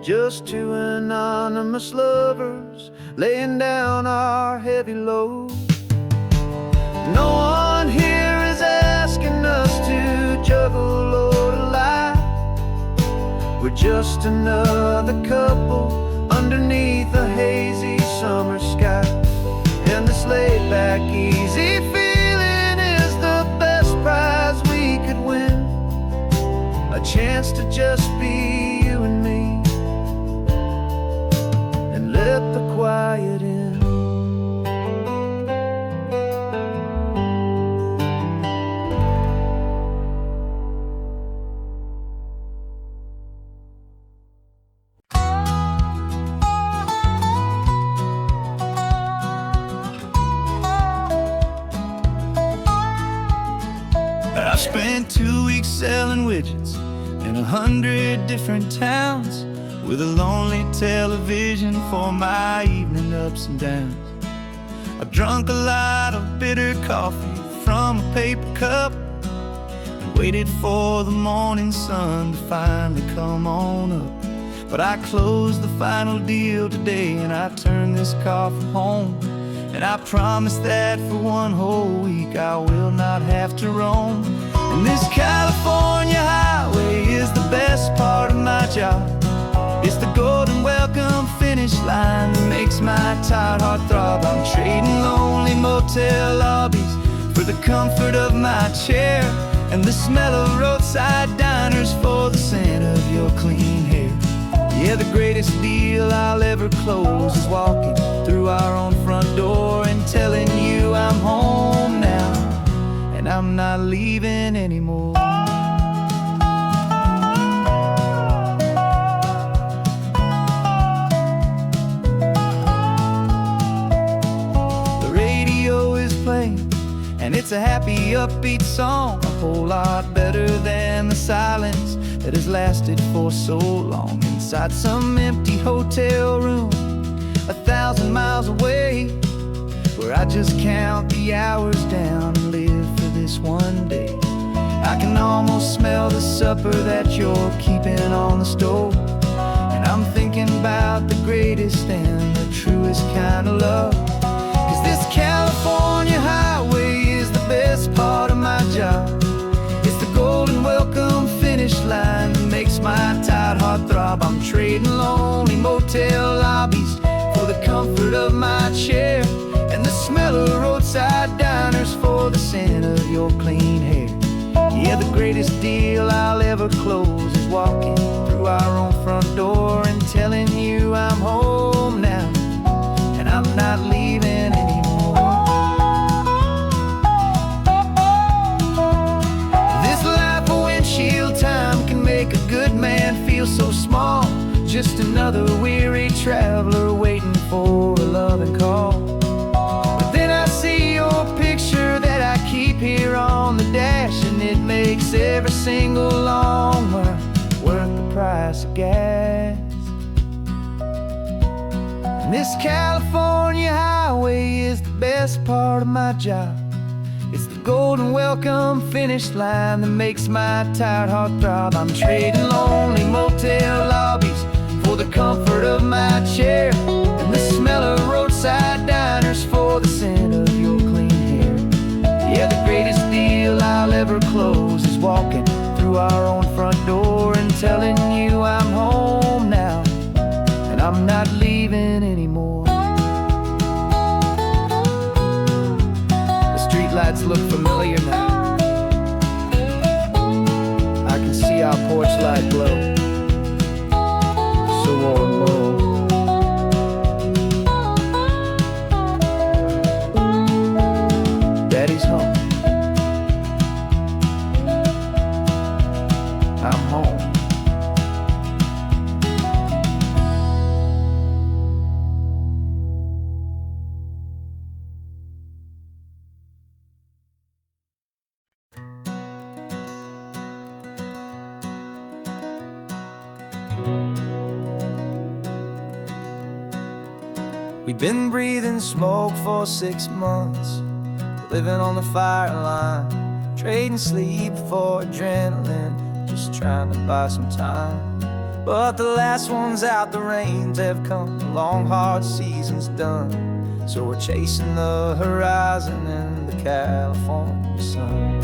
just 2 anonymous lovers laying down our heavy load. No one here is asking us to juggle or to lie. We're just another couple underneath a hazy summer sky. And this laid-back, easy feeling is the best prize we could win. A chance to just be you and me, and let the quiet in. I spent 2 weeks selling widgets in 100 different towns, with a lonely television for my evening ups and downs. I've drunk a lot of bitter coffee from a paper cup, and waited for the morning sun to finally come on up. But I closed the final deal today, and I turned this car from home. And I promise that for 1 whole week I will not have to roam. And this California highway is the best part of my job. It's the golden welcome finish line that makes my tired heart throb. I'm trading lonely motel lobbies for the comfort of my chair, and the smell of roadside diners for the scent of your clean hair. Yeah, the greatest deal I'll ever close is walking through our own front door and telling you I'm home now, and I'm not leaving anymore. The radio is playing, and it's a happy, upbeat song, a whole lot better than the silence that has lasted for so long. Inside some empty hotel room 1,000 miles away, where I just count the hours down and live for this one day. I can almost smell the supper that you're keeping on the stove, and I'm thinking about the greatest and the truest kind of love. 'Cause this California highway is the best part of my job. It's the golden welcome finish line that makes my tired heart throb. I'm trading lonely motel lobbies for the comfort of my chair, and the smell of roadside diners for the scent of your clean hair. Yeah, the greatest deal I'll ever close is walking through our own front door and telling you I'm home now, and I'm not leaving anymore. This life of windshield time can make a good man feel so small, just another weary traveler waiting for a loving call. But then I see your picture that I keep here on the dash, and it makes every single long mile worth the price of gas. And this California highway is the best part of my job. It's the golden welcome finish line that makes my tired heart throb. I'm trading lonely motel lobbies for the comfort of my chair, and the smell of roadside diners for the scent of your clean hair. Yeah, the greatest deal I'll ever close is walking through our own front door and telling you I'm home now, and I'm not leaving anymore. The streetlights look familiar now. I can see our porch light glow, so warm, oh. Daddy's home. We've been breathing smoke for 6 months, living on the fire line, trading sleep for adrenaline, just trying to buy some time. But the last one's out, the rains have come, the long hard season's done, so we're chasing the horizon in the California sun.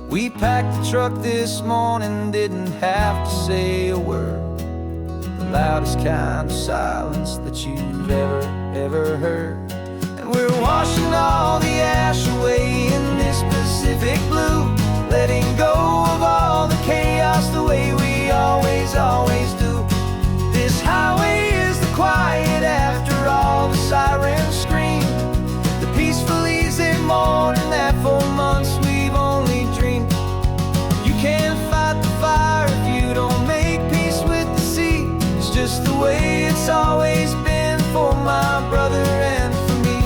We packed the truck this morning, didn't have to say a word, the loudest kind of silence that you've ever heard. And we're washing all the ash away in this Pacific blue, letting go of all the chaos the way we always do. This highway is the quiet after all the sirens scream, the peaceful easy morning that for months we've only dreamed. You can't fight the fire if you don't make peace with the sea. It's just the way it's always been for my brother and for me.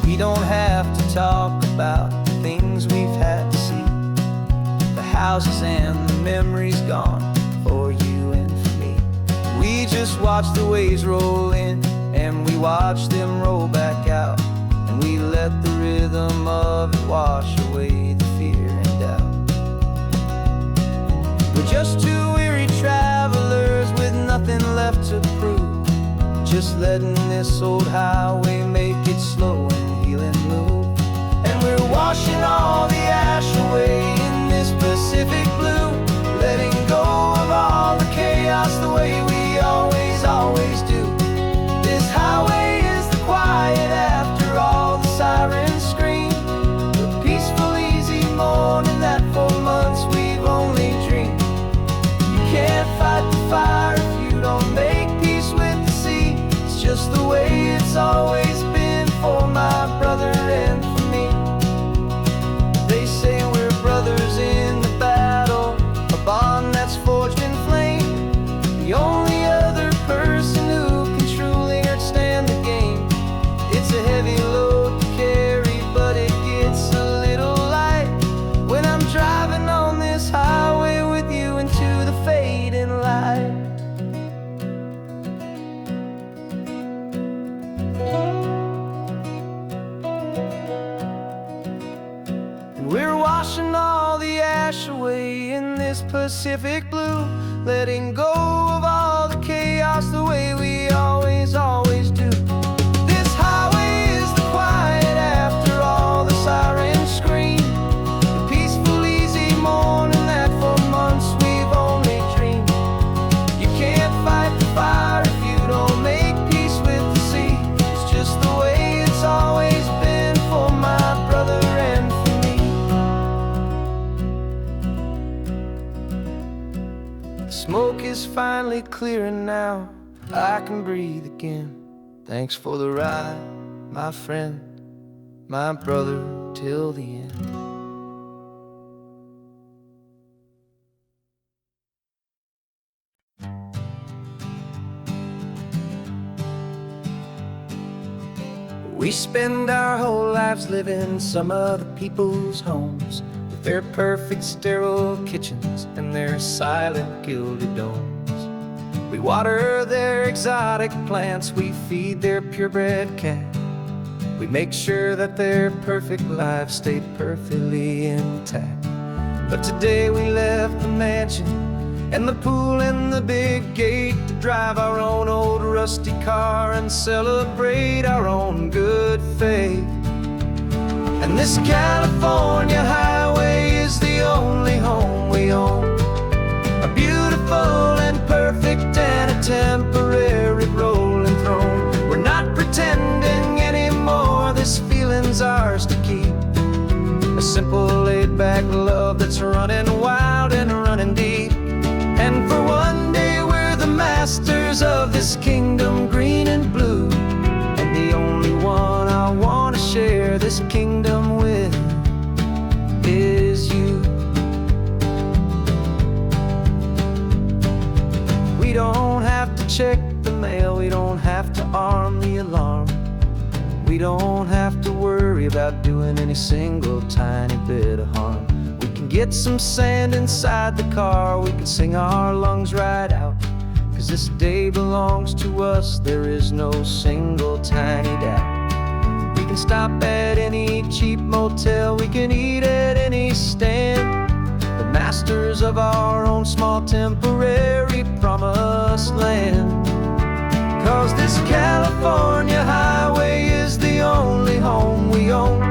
We don't have to talk about the things we've had to see, the houses and the memories gone for you and for me. We just watch the waves roll in, and we watch them roll back out, and we let the rhythm of it wash away the fear and doubt. We're just two weary travelers with nothing left to prove, just letting this old highway make it slow and healing move. And we're washing all the ash away in this Pacific blue, letting go of all the chaos the way we always do. This highway is the quiet after all the sirens scream, the peaceful easy morning that for months we've only dreamed. You can't fight the fire if you don't make peace with the sea. It's just the way it's always been for my brother and for me. They say we're brothers in the battle, a bond that's forged in flame, the only other person who can truly understand the game. It's a heavy load to carry, but it gets a little light when I'm driving on this highway with you into the fading light. We're washing all the ash away in this Pacific blue, letting go of all the chaos the way we always do. This highway is the quiet after all the sirens scream, the peaceful easy morning that for months we've only dreamed. You can't fight the fire if you don't make peace with the sea. It's just the way it's always been for my brother and for me. The smoke is finally clearing now, I can breathe again. Thanks for the ride, my friend, my brother, till the end. We spend our whole lives living in some other people's homes, with their perfect sterile kitchens and their silent gilded domes. We water their exotic plants, we feed their purebred cat. We make sure that their perfect lives stay perfectly intact. But today we left the mansion and the pool and the big gate to drive our own old rusty car and celebrate our own good faith. And this California highway is the only home we own, a beautiful and perfect and a temporary rolling throne. We're not pretending anymore, this feeling's ours to keep, a simple laid-back love that's running wild and running deep. And for one day we're the masters of this kingdom green and blue, and the only one I want to share this kingdom with is you. We don't have to check the mail, we don't have to arm the alarm, we don't have to worry about doing any single tiny bit of harm. We can can get some sand inside the car, we can sing our lungs right out. 'Cause this day belongs to us, there is no single tiny doubt. We can stop at any cheap motel, we can eat at any stand, the masters of our own small temporary promised land. 'Cause this California highway is the only home we own,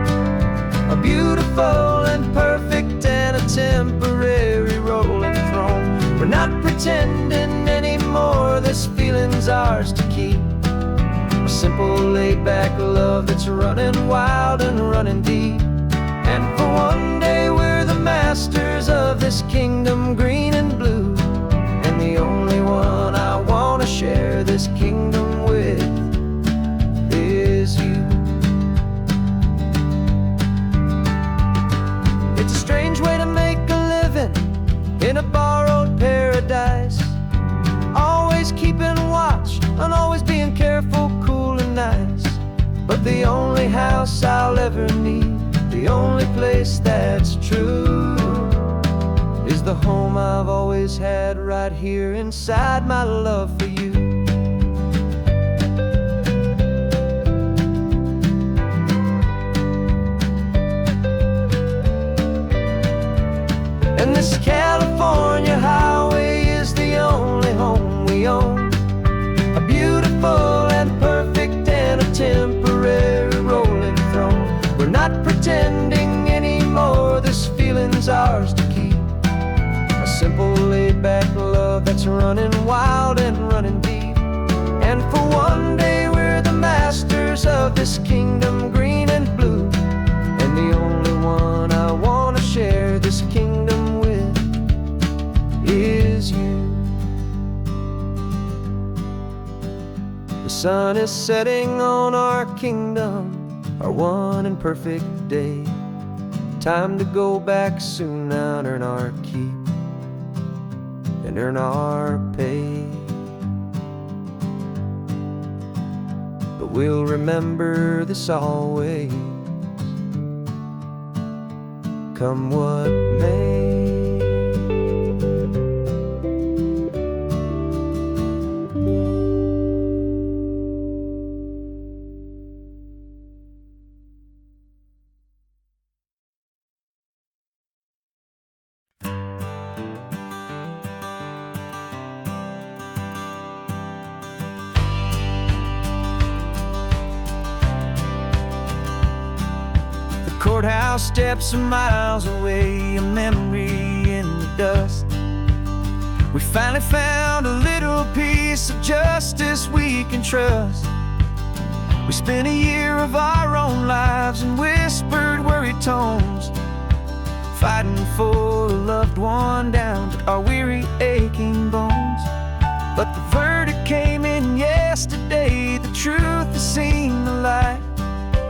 a beautiful and perfect and a temporary rolling throne. We're not pretending anymore, this feeling's ours to keep, a simple laid-back love that's running wild and running deep. And for one day we're the masters of this kingdom green and blue, and the only one I want to share this kingdom with is you. It's a strange way to make a living in a borrowed paradise, always keeping watch and always being careful, cool and nice. But the only house I'll ever need, the only place that's true, is the home I've always had right here inside my love for you. And this California highway is the only home we own, a beautiful and perfect and a temporary rolling throne. We're not pretending anymore, this feeling's ours to keep, a simple laid-back love that's running wild and running deep. And for one day we're the masters of this kingdom green and blue, and the only one I want to share this kingdom with is you. The sun is setting on our kingdom, our one and perfect day. Time to go back soon now and earn our keep and earn our pay. But we'll remember this always, come what may. Courthouse steps are miles away, a memory in the dust. We finally found a little piece of justice we can trust. We spent a year of our own lives in whispered, worried tones, fighting for a loved one down to our weary, aching bones. But the verdict came in yesterday, the truth has seen the light.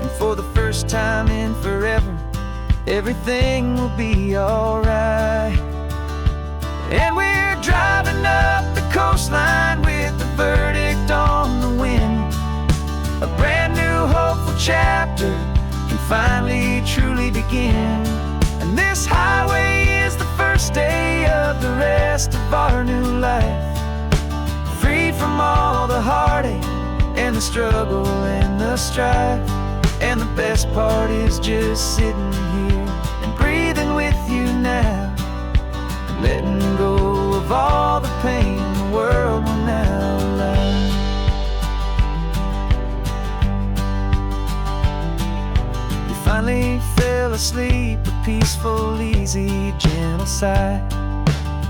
And for the first time in forever, everything will be alright. And we're driving up the coastline with the verdict on the wind. A brand new hopeful chapter can finally truly begin. And this highway is the first day of the rest of our new life, freed from all the heartache and the struggle and the strife. And the best part is just sitting here and breathing with you now, and letting go of all the pain the world will now allow. You finally fell asleep, a peaceful, easy, gentle sigh,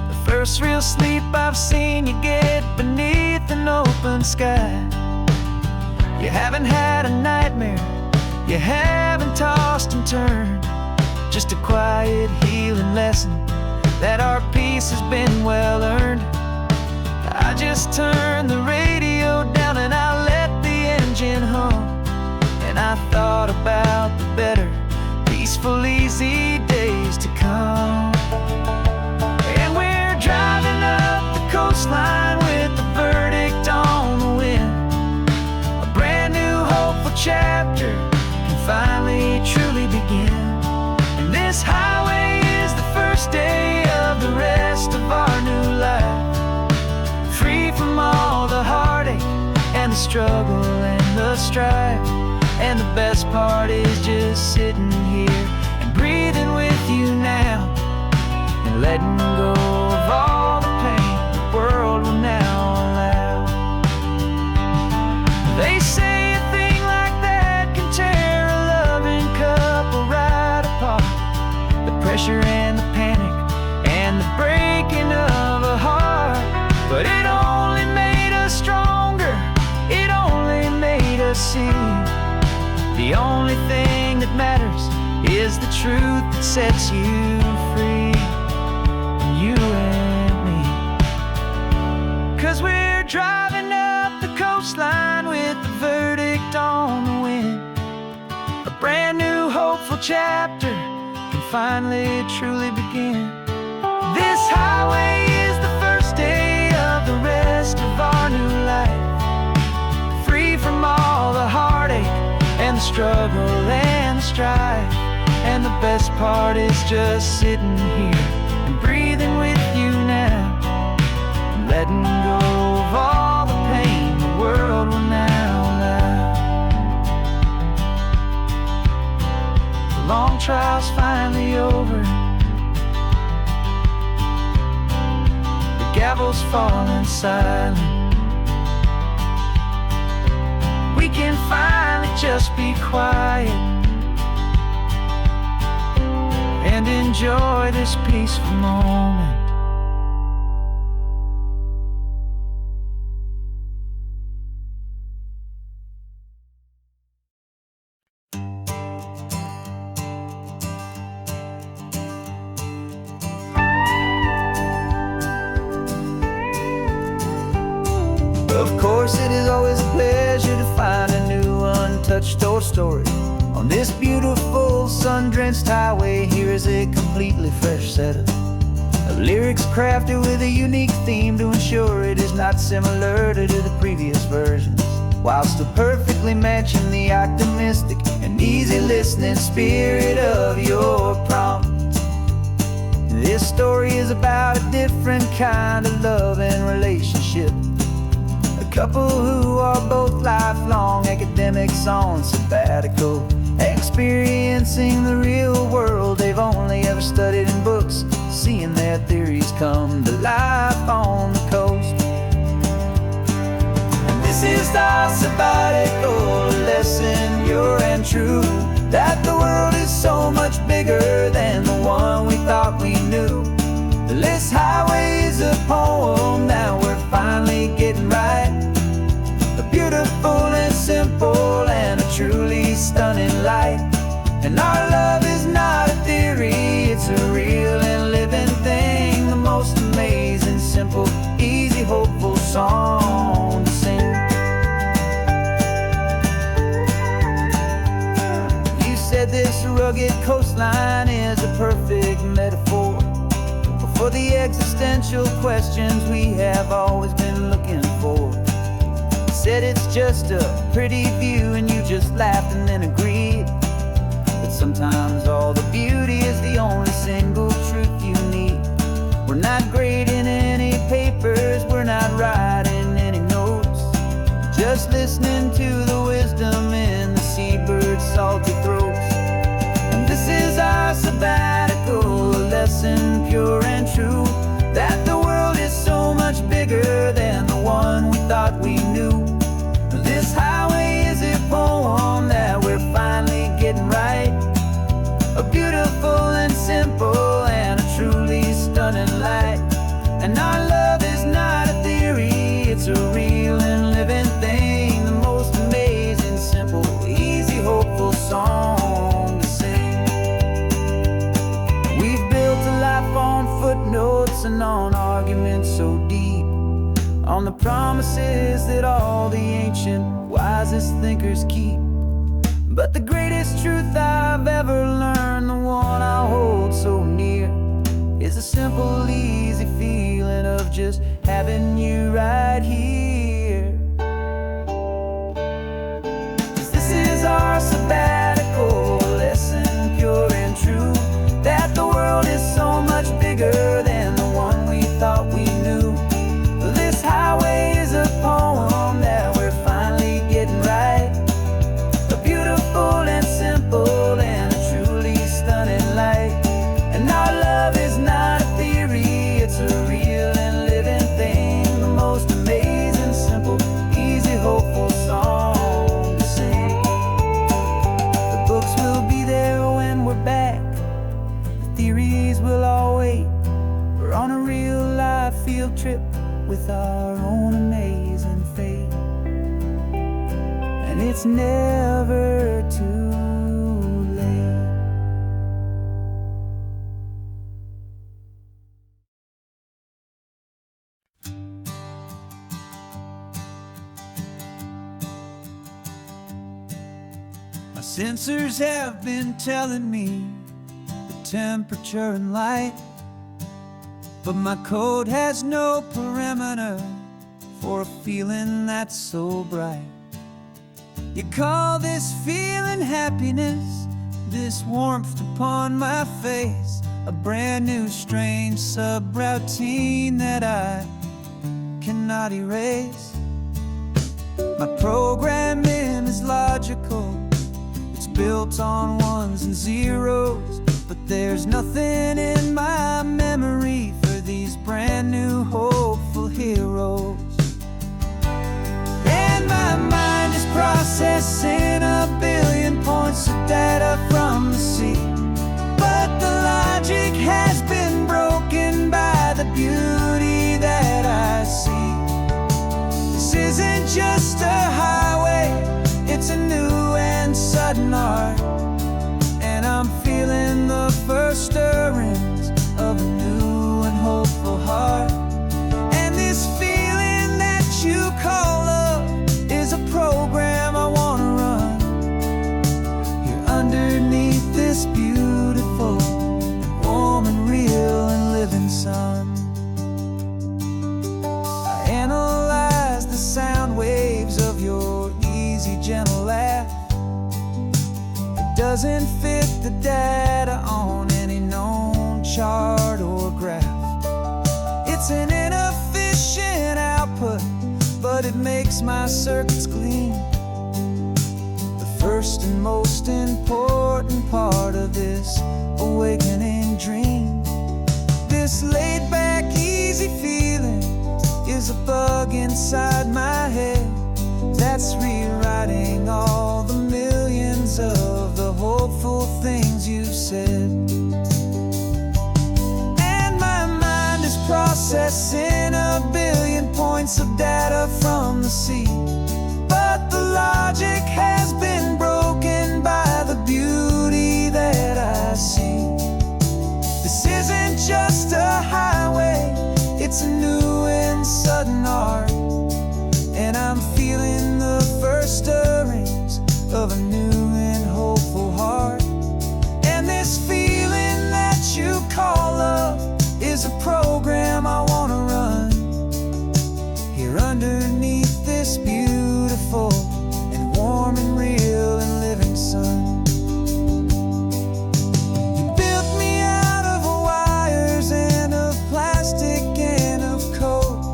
the first real sleep I've seen you get beneath an open sky. You haven't had a nightmare, you haven't tossed and turned, just a quiet healing lesson that our peace has been well earned. I just turned the radio down and I let the engine hum, and I thought about the better, peaceful, easy days to come. And we're driving up the coastline with the verdict on the wind, a brand new hopeful chapter finally truly begin. And this highway is the first the struggle and the strife. And the best part is just sitting here and breathing with you now, and letting go of all the pain the world will now allow. They say a thing like that can tear a loving couple right apart. The pressure and the panic and the breaking of a heart. But it only made us stronger, it only made us see the only thing that matters is the truth that sets you free, you and me. 'Cause we're driving up the coastline with the verdict on the wind. A brand new hopeful chapter can finally truly begin. This highway is the first day of the rest of our new life, free from all the heartache and the struggle and the strife. And the best part is just sitting here and breathing with you now, and letting go of all the pain the world will now allow. The long trial's finally over, the gavel's falling silent. We can finally just be quiet and enjoy this peaceful moment. Of course, it is always a pleasure to find a new untouched old story. On this beautiful sun-drenched highway, here is a completely fresh set of lyrics crafted with a unique theme to ensure it is not similar to the previous versions, while still perfectly matching the optimistic and easy listening spirit of your prompt. This story is about a different kind of love and relationship. A couple who are both lifelong academics on sabbatical, experiencing the real world they've only ever studied in books, seeing their theories come to life on the coast. And this is our sabbatical lesson, pure and true, that the world is so much bigger than the one we thought we knew. This highway is a poem that we're finally getting right, a beautiful and simple and a truly stunning light. And our love is not a theory, it's a real and living thing, the most amazing, simple, easy, hopeful song to sing. You said this rugged coastline is a perfect metaphor for the existential questions we have always been looking for. Said it's just a pretty view and you just laughed and then agreed. But sometimes all the beauty is the only single truth you need. We're not grading any papers, we're not writing any notes, just listening to the wisdom in the seabird's salty throats. And this is our sabbatical lesson, pure and true, that the world is so much bigger than the one we thought we knew. This highway is a poem that we're finally getting right, a beautiful and simple and a truly stunning light. And our love is not a theory, it's a real and living thing, the most amazing, simple, easy, hopeful song to sing. We've built a life on footnotes and on arguments so deep, on the promises that all the ancient, wisest thinkers keep. But the greatest truth I've ever learned, the one I hold so near, is a simple, easy feeling of just having you right here. 'Cause this is our sabbatical lesson, pure and true, that the world is so much bigger than the one we thought we knew. This highway is a poem that we're finally with our own amazing fate. And it's never too late. My sensors have been telling me the temperature and light, but my code has no parameter for a feeling that's so bright. You call this feeling happiness, this warmth upon my face, a brand new strange subroutine that I cannot erase. My programming is logical, it's built on ones and zeros, but there's nothing in my memory for these brand new hopeful heroes. And my mind is processing a billion points of data from the sea, but the logic has been broken by the beauty that I see. This isn't just a highway, it's a new and sudden art, and I'm feeling the first stirrings of a new and hopeful heart. And this feeling that you call love is a program I wanna run here underneath this beautiful, warm and real and living sun. I analyze the sound waves of your easy, gentle laugh. It doesn't fit the data on any known chart or graph. It's an inefficient output, but it makes my circuits clean. The first and most important part of this awakening dream. This laid back, easy feeling is a bug inside my head that's rewriting all the millions of the hopeful things you've said. And my mind is processing a billion points of data from the sea, but the logic has been broken by the beauty that I see. This isn't just a highway, it's a new and sudden art, and I'm feeling the first stirrings of a new and hopeful heart. And this feeling that you call love is a program I wanna run here underneath this beautiful and warm and real and living sun. You built me out of wires and of plastic and of code.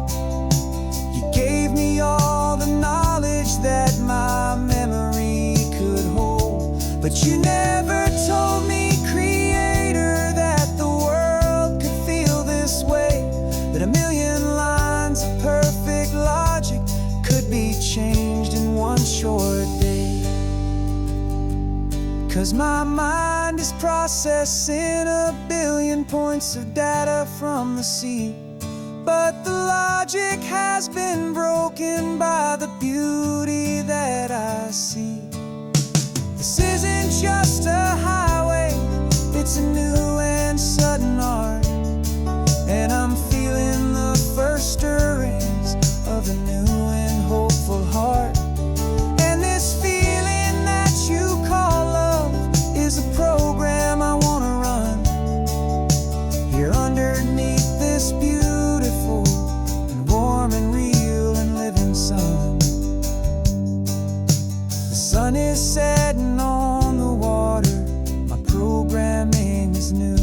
You gave me all the knowledge that my memory could hold, but you never told me, Creator, that the world could feel this way, that a million lines of perfect logic could be changed in one short day. 'Cause my mind is processing a billion points of data from the sea, but the logic has been broken by the beauty that I see. This isn't just a highway, it's a new and sudden art, and I'm feeling the first stirrings of a new and hopeful heart. And this feeling that you call love is a program I wanna run here underneath this beautiful and warm and real and living sun. The sun is setting on the water, my programming is new.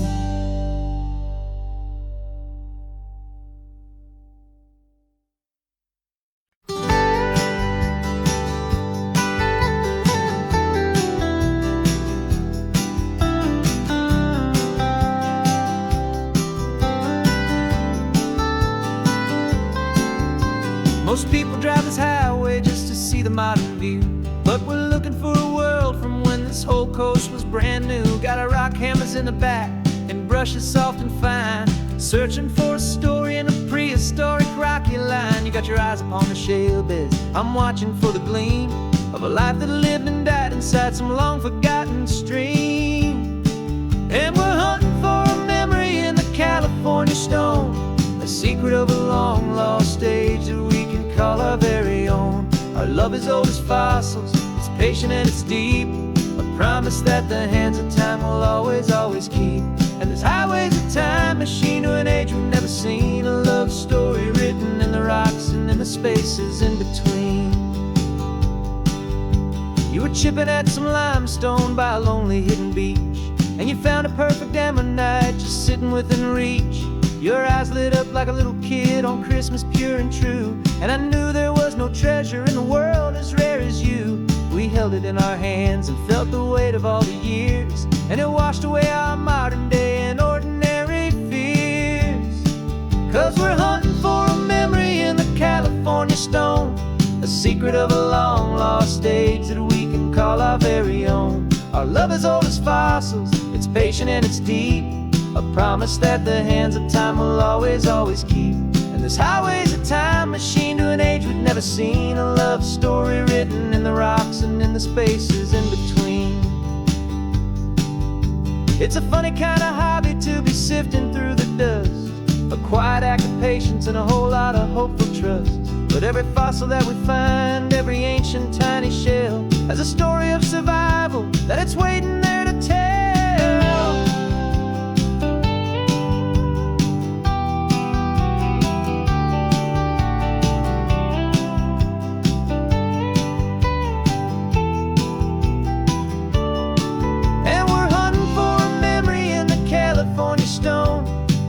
Most people drive this highway just to see the modern view, but we're looking for a world from when this whole coast was brand new. Got our rock hammers in the back and brushes soft and fine, searching for a story in a Prius prehistoric rocky line. You got your eyes upon the shale beds. I'm watching for the gleam of a life that lived and died inside some long-forgotten stream. And we're hunting for a memory in the California stone, a secret of a long-lost age that we can call our very own. Our love is old as fossils, it's patient and it's deep, a promise that the hands of time will always, always keep. And this highway's a time machine to an age we've never seen, a love story written in the rocks and in the spaces in between. You were chipping at some limestone by a lonely hidden beach, and you found a perfect ammonite just sitting within reach. Your eyes lit up like a little kid on Christmas, pure and true. And I knew there was no treasure in the world as rare as you. We held it in our hands and felt the weight of all the years, and it washed away our modern day and ordinary fears. 'Cause we're hunting for a memory in the California stone, a secret of a long-lost age that we can call our very own. Our love is old as fossils, it's patient and it's deep, a promise that the hands of time will always, always keep. And this highway's a time machine to an age we've never seen, a love story written in the rocks and in the spaces in between. It's a funny kind of hobby to be sifting through the dust, a quiet act of patience and a whole lot of hopeful trust. But every fossil that we find, every ancient tiny shell, has a story of survival that it's waiting there to tell.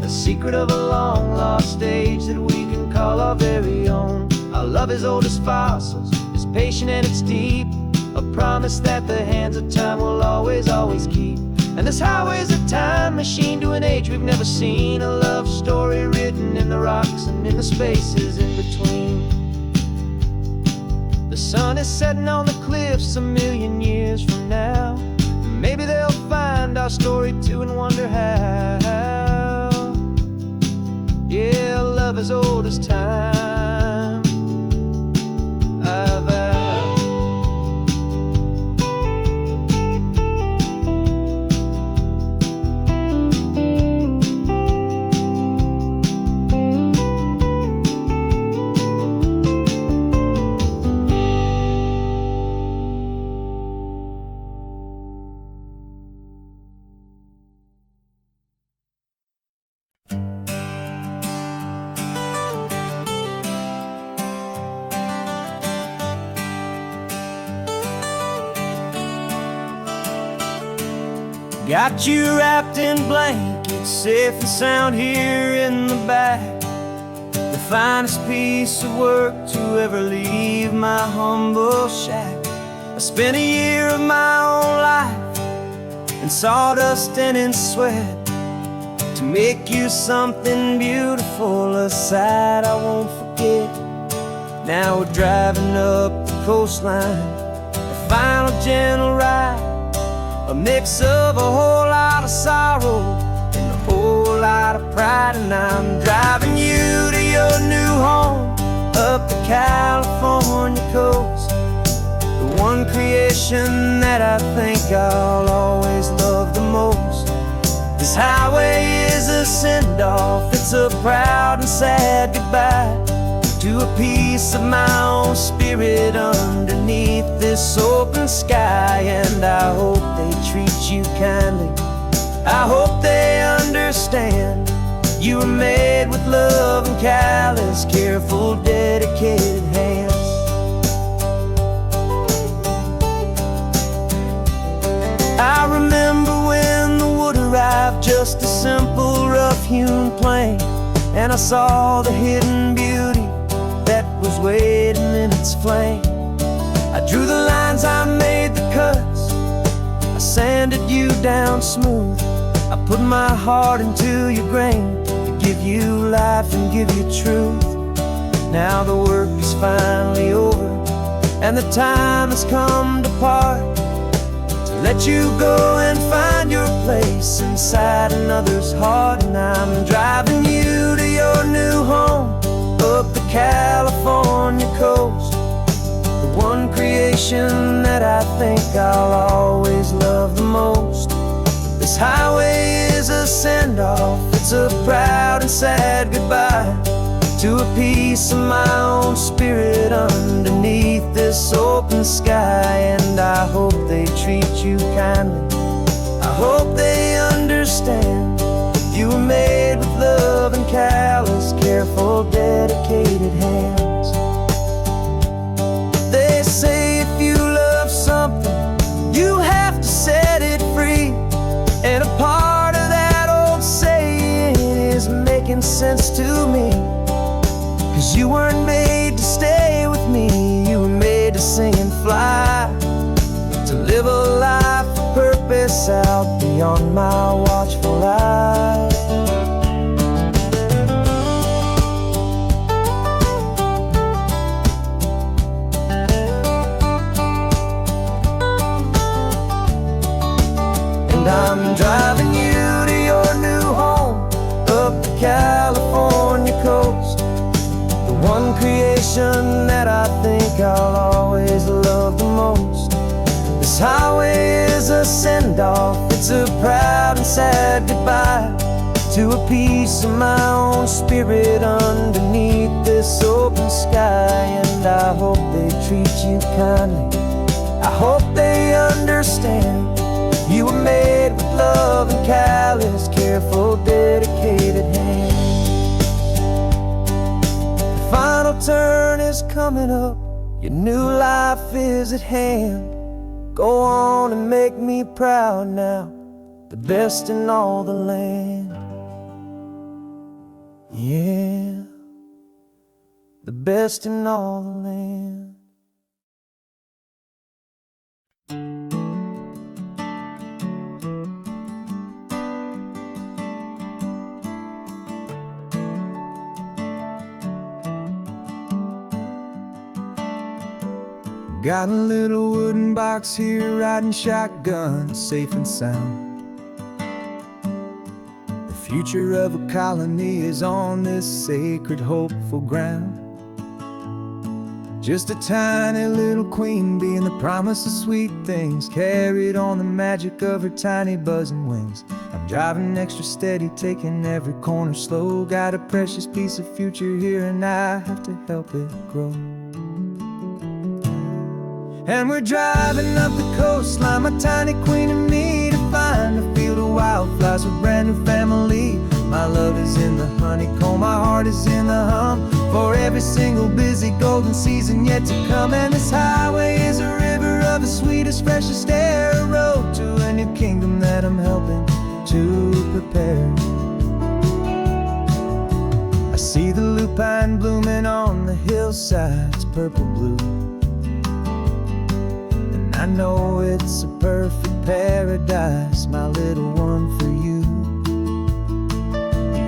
Secret of a long-lost age that we can call our very own. Our love is old as fossils, it's patient and it's deep, a promise that the hands of time will always, always keep. And this highway's a time machine to an age we've never seen, a love story written in the rocks and in the spaces in between. The sun is setting on the cliffs a million years from now. Maybe they'll find our story too and wonder how. Yeah, love as old as time, I vow. Got you wrapped in blankets, safe and sound here in the back. The finest piece of work to ever leave my humble shack. I spent a year of my own life in sawdust and in sweat to make you something beautiful, a sight I won't forget. Now we're driving up the coastline, the final gentle ride, a mix of a whole lot of sorrow and a whole lot of pride. And I'm driving you to your new home up the California coast, the one creation that I think I'll always love the most. This highway is a send-off, it's a proud and sad goodbye to a piece of my own spirit underneath this open sky. And I hope they treat you kindly, I hope they understand you were made with love and callous, careful, dedicated hands. I remember when the wood arrived, just a simple rough-hewn plank, and I saw the hidden beauty that was waiting in its flame. I drew the lines, I made the cuts, I sanded you down smooth. I put my heart into your grain to give you life and give you truth. Now the work is finally over and the time has come to part, to let you go and find your place inside another's heart. And I'm driving you to your new home California coast, the one creation that I think I'll always love the most. This highway is a send-off, it's a proud and sad goodbye to a piece of my own spirit underneath this open sky. And I hope they treat you kindly, I hope they understand you were made with love and callous, careful, dedicated hands. They say if you love something, you have to set it free. And a part of that old saying is making sense to me. 'Cause you weren't made to stay with me, you were made to sing and fly, to live a life of purpose out beyond my watchful eye. And I'm driving you to your new home up the California coast, the one creation that I think I'll always love the most. This highway is a send-off, it's a proud and sad goodbye to a piece of my own spirit underneath this open sky. And I hope they treat you kindly, I hope they understand you were made with love and callous, careful, dedicated hands. The final turn is coming up, your new life is at hand. Go on and make me proud now, the best in all the land. Yeah, the best in all the land. Got a little wooden box here, riding shotgun, safe and sound. The future of a colony is on this sacred, hopeful ground. Just a tiny little queen bee, and the promise of sweet things carried on the magic of her tiny buzzing wings. I'm driving extra steady, taking every corner slow. Got a precious piece of future here, and I have to help it grow. And we're driving up the coastline, my tiny queen and me, to find a field of wildflowers with brand new family. My love is in the honeycomb, my heart is in the hum, for every single busy golden season yet to come. And this highway is a river of the sweetest, freshest air, a road to a new kingdom that I'm helping to prepare. I see the lupine blooming on the hillsides, purple blue, I know it's a perfect paradise, my little one, for you.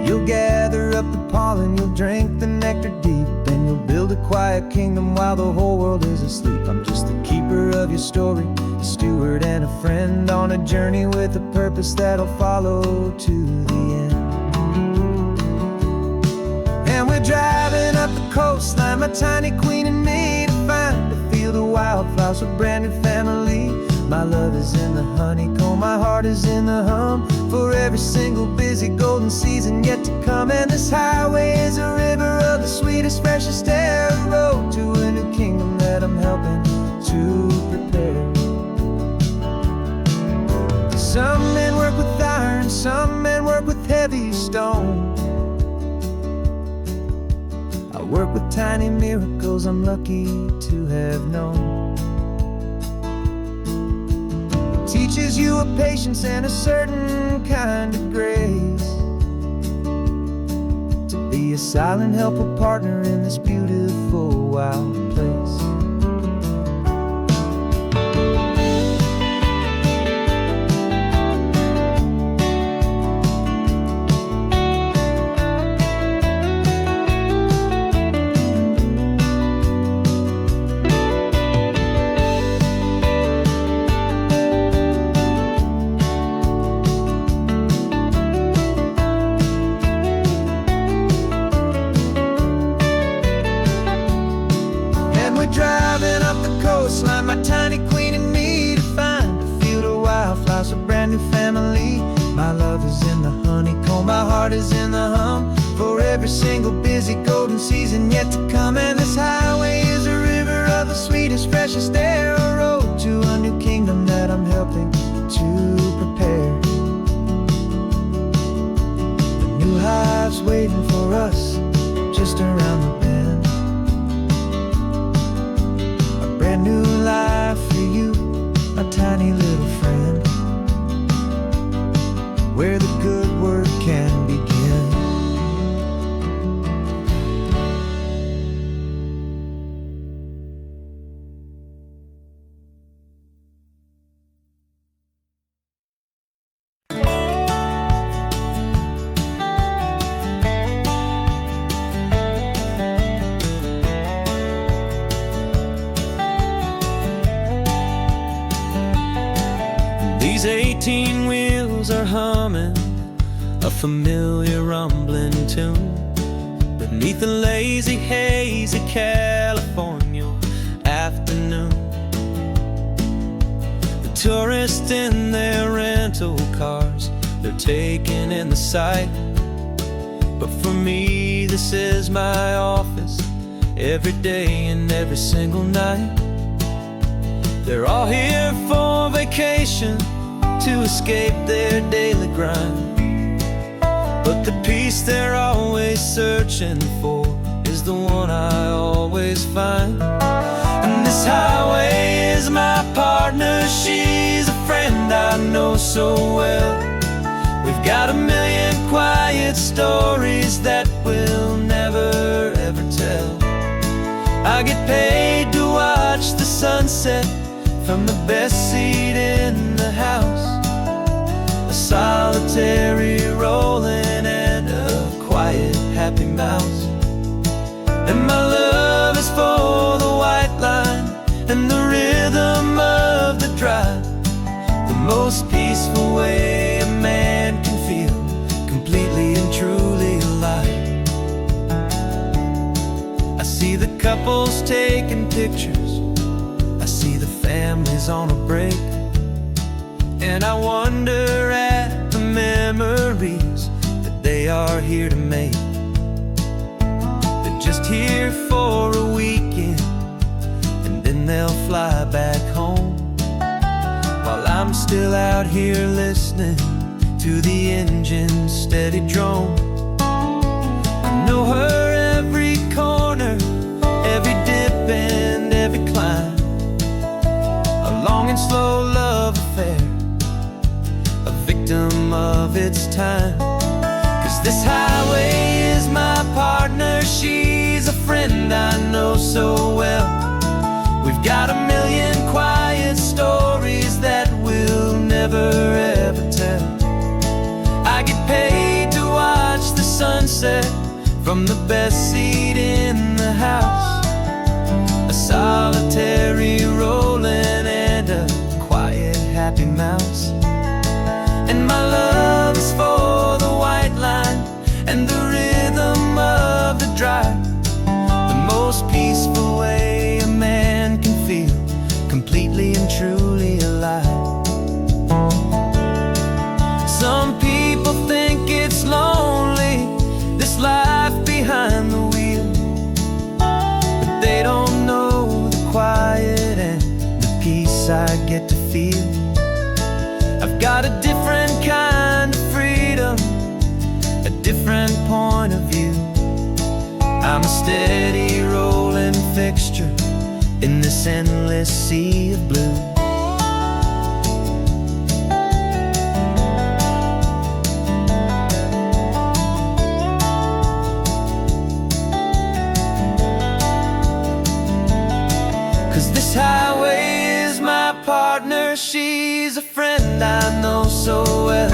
You'll gather up the pollen, you'll drink the nectar deep, and you'll build a quiet kingdom while the whole world is asleep. I'm just the keeper of your story, a steward and a friend, on a journey with a purpose that'll follow to the end. And we're driving up the coastline, my tiny queen and me, to find a field of wildflowers with brand new family. My love is in the honeycomb, my heart is in the hum, for every single busy golden season yet to come. And this highway is a river of the sweetest, freshest air, a road to a new kingdom that I'm helping to prepare. Some men work with iron, some men work with heavy stone. I work with tiny miracles I'm lucky to have known. It teaches you a patience and a certain kind of grace, to be a silent helper partner in this beautiful wild place. single busy golden season yet to come. And this highway is a river of the sweetest, freshest air, a road to a new kingdom that I'm helping to prepare. The new hive's waiting for us just around the bend. A brand new life for you, a tiny little friend, where the good work can begin. These 18 wheels are humming a familiar rumbling tune beneath a lazy, hazy California afternoon. The tourists in their rental cars, they're taking in the sight. But for me, this is my office, every day and every single night. They're all here for vacation, to escape their daily grind. But the peace they're always searching for is the one I always find. And this highway is my partner, she's a friend I know so well. We've got a million quiet stories that we'll never ever tell. I get paid to watch the sunset from the best seat in the house, a solitary rolling and a quiet, happy mouse. And my love is for the white line and the rhythm of the drive, the most peaceful way a man can feel completely and truly alive. I see the couples taking pictures, I see the families on a break, and I wonder at the memories that they are here to make. They're just here for a weekend, and then they'll fly back home, while I'm still out here listening to the engine's steady drone. I know her every corner, every dip and every climb, a long and slow love affair, a victim of its time. 'Cause this highway is my partner, she's a friend I know so well. We've got a million quiet stories that we'll never ever tell. I get paid to watch the sunset from the best seat in the house, a solitary rolling and a quiet, happy mouse. And my love is for the white line and the rhythm of the drive, the most peaceful way a man can feel completely and truly alive. Some people think it's lonely, this life behind the wheel, but they don't know the quiet and the peace I get to feel. I've got a different kind of freedom, a different point of view. I'm a steady rolling fixture in this endless sea of blue. 'Cause this highway is my partner, she's a friend I know so well.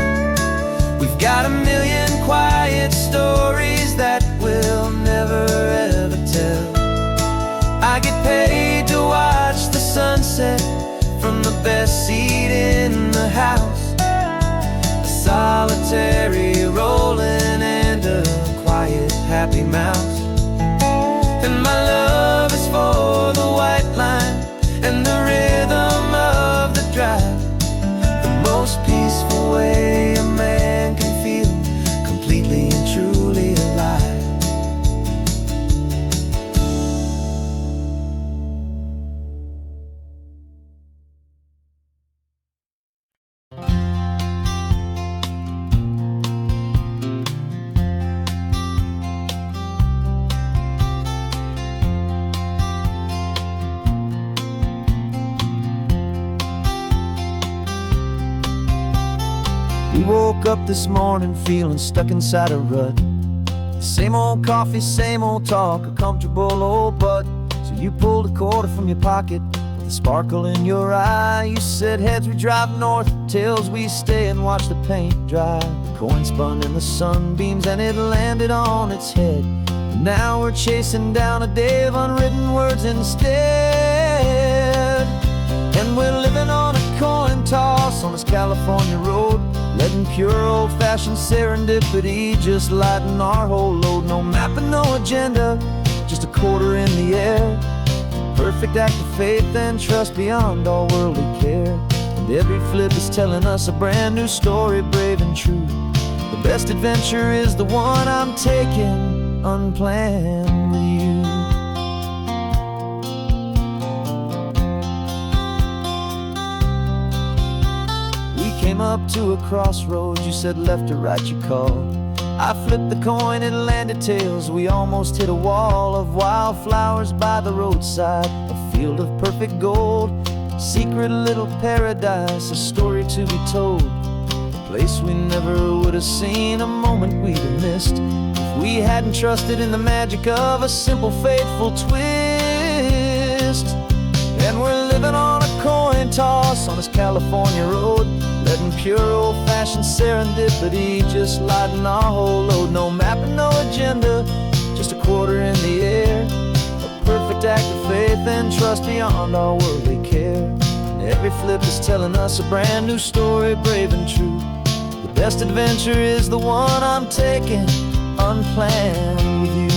We've got a million quiet stories that we'll never ever tell. I get paid to watch the sunset from the best seat in the house, a solitary rolling and a quiet, happy mouse. And my love is for the white line and the rhythm of the drive, the most peaceful way a man can feel completely and truly alive. We woke up this morning feeling stuck inside a rut. Same old coffee, same old talk, a comfortable old butt. So you pulled a quarter from your pocket with a sparkle in your eye. You said heads we drive north, tails we stay and watch the paint dry. The coin spun in the sunbeams and it landed on its head. And now we're chasing down a day of unwritten words instead. And we're living on a coin toss on this California road, letting pure old-fashioned serendipity just lighten our whole load. No map and no agenda, just a quarter in the air. Perfect act of faith and trust beyond all worldly care. And every flip is telling us a brand new story, brave and true. The best adventure is the one I'm taking unplanned with you. Came up to a crossroads, you said left or right you called. I flipped the coin, it landed tails. We almost hit a wall of wildflowers by the roadside, a field of perfect gold, secret little paradise, a story to be told, a place we never would have seen, a moment we'd have missed if we hadn't trusted in the magic of a simple faithful twist. And we're living on a coin toss on this California road, letting pure old-fashioned serendipity just lighten our whole load. No map and no agenda, just a quarter in the air. A perfect act of faith and trust beyond our worldly care. And every flip is telling us a brand new story, brave and true. The best adventure is the one I'm taking unplanned with you.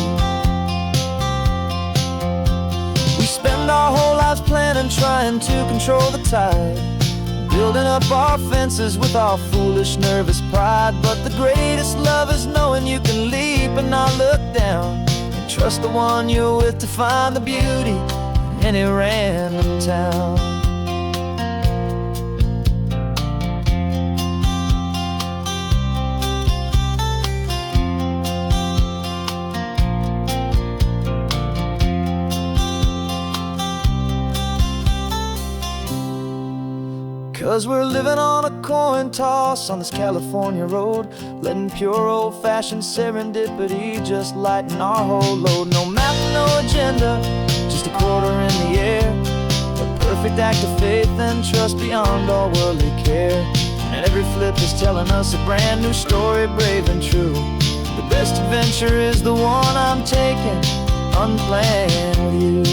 We spend our whole lives planning, trying to control the tide, building up our fences with our foolish, nervous pride. But the greatest love is knowing you can leap and not look down, and trust the one you're with to find the beauty in any random town. 'Cause we're living on a coin toss on this California road, letting pure old-fashioned serendipity just lighten our whole load. No map, no agenda, just a quarter in the air. A perfect act of faith and trust beyond all worldly care. And every flip is telling us a brand new story, brave and true. The best adventure is the one I'm taking unplanned with you.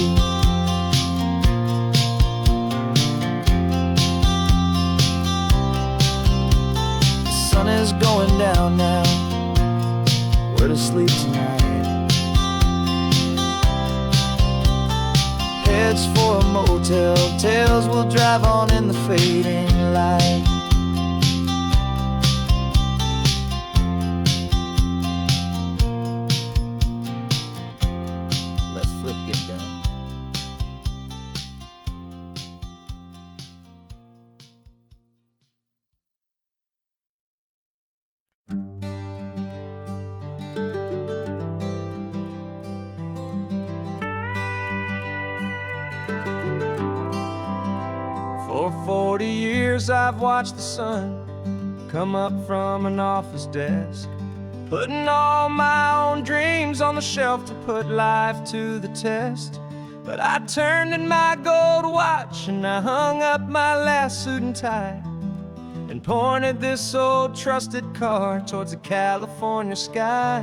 Sun is going down now, we're to sleep tonight. Heads for a motel, tails will drive on in the fading light. Let's flip get down. For 40 years I've watched the sun come up from an office desk, putting all my own dreams on the shelf to put life to the test. But I turned in my gold watch and I hung up my last suit and tie, and pointed this old trusted car towards the California sky.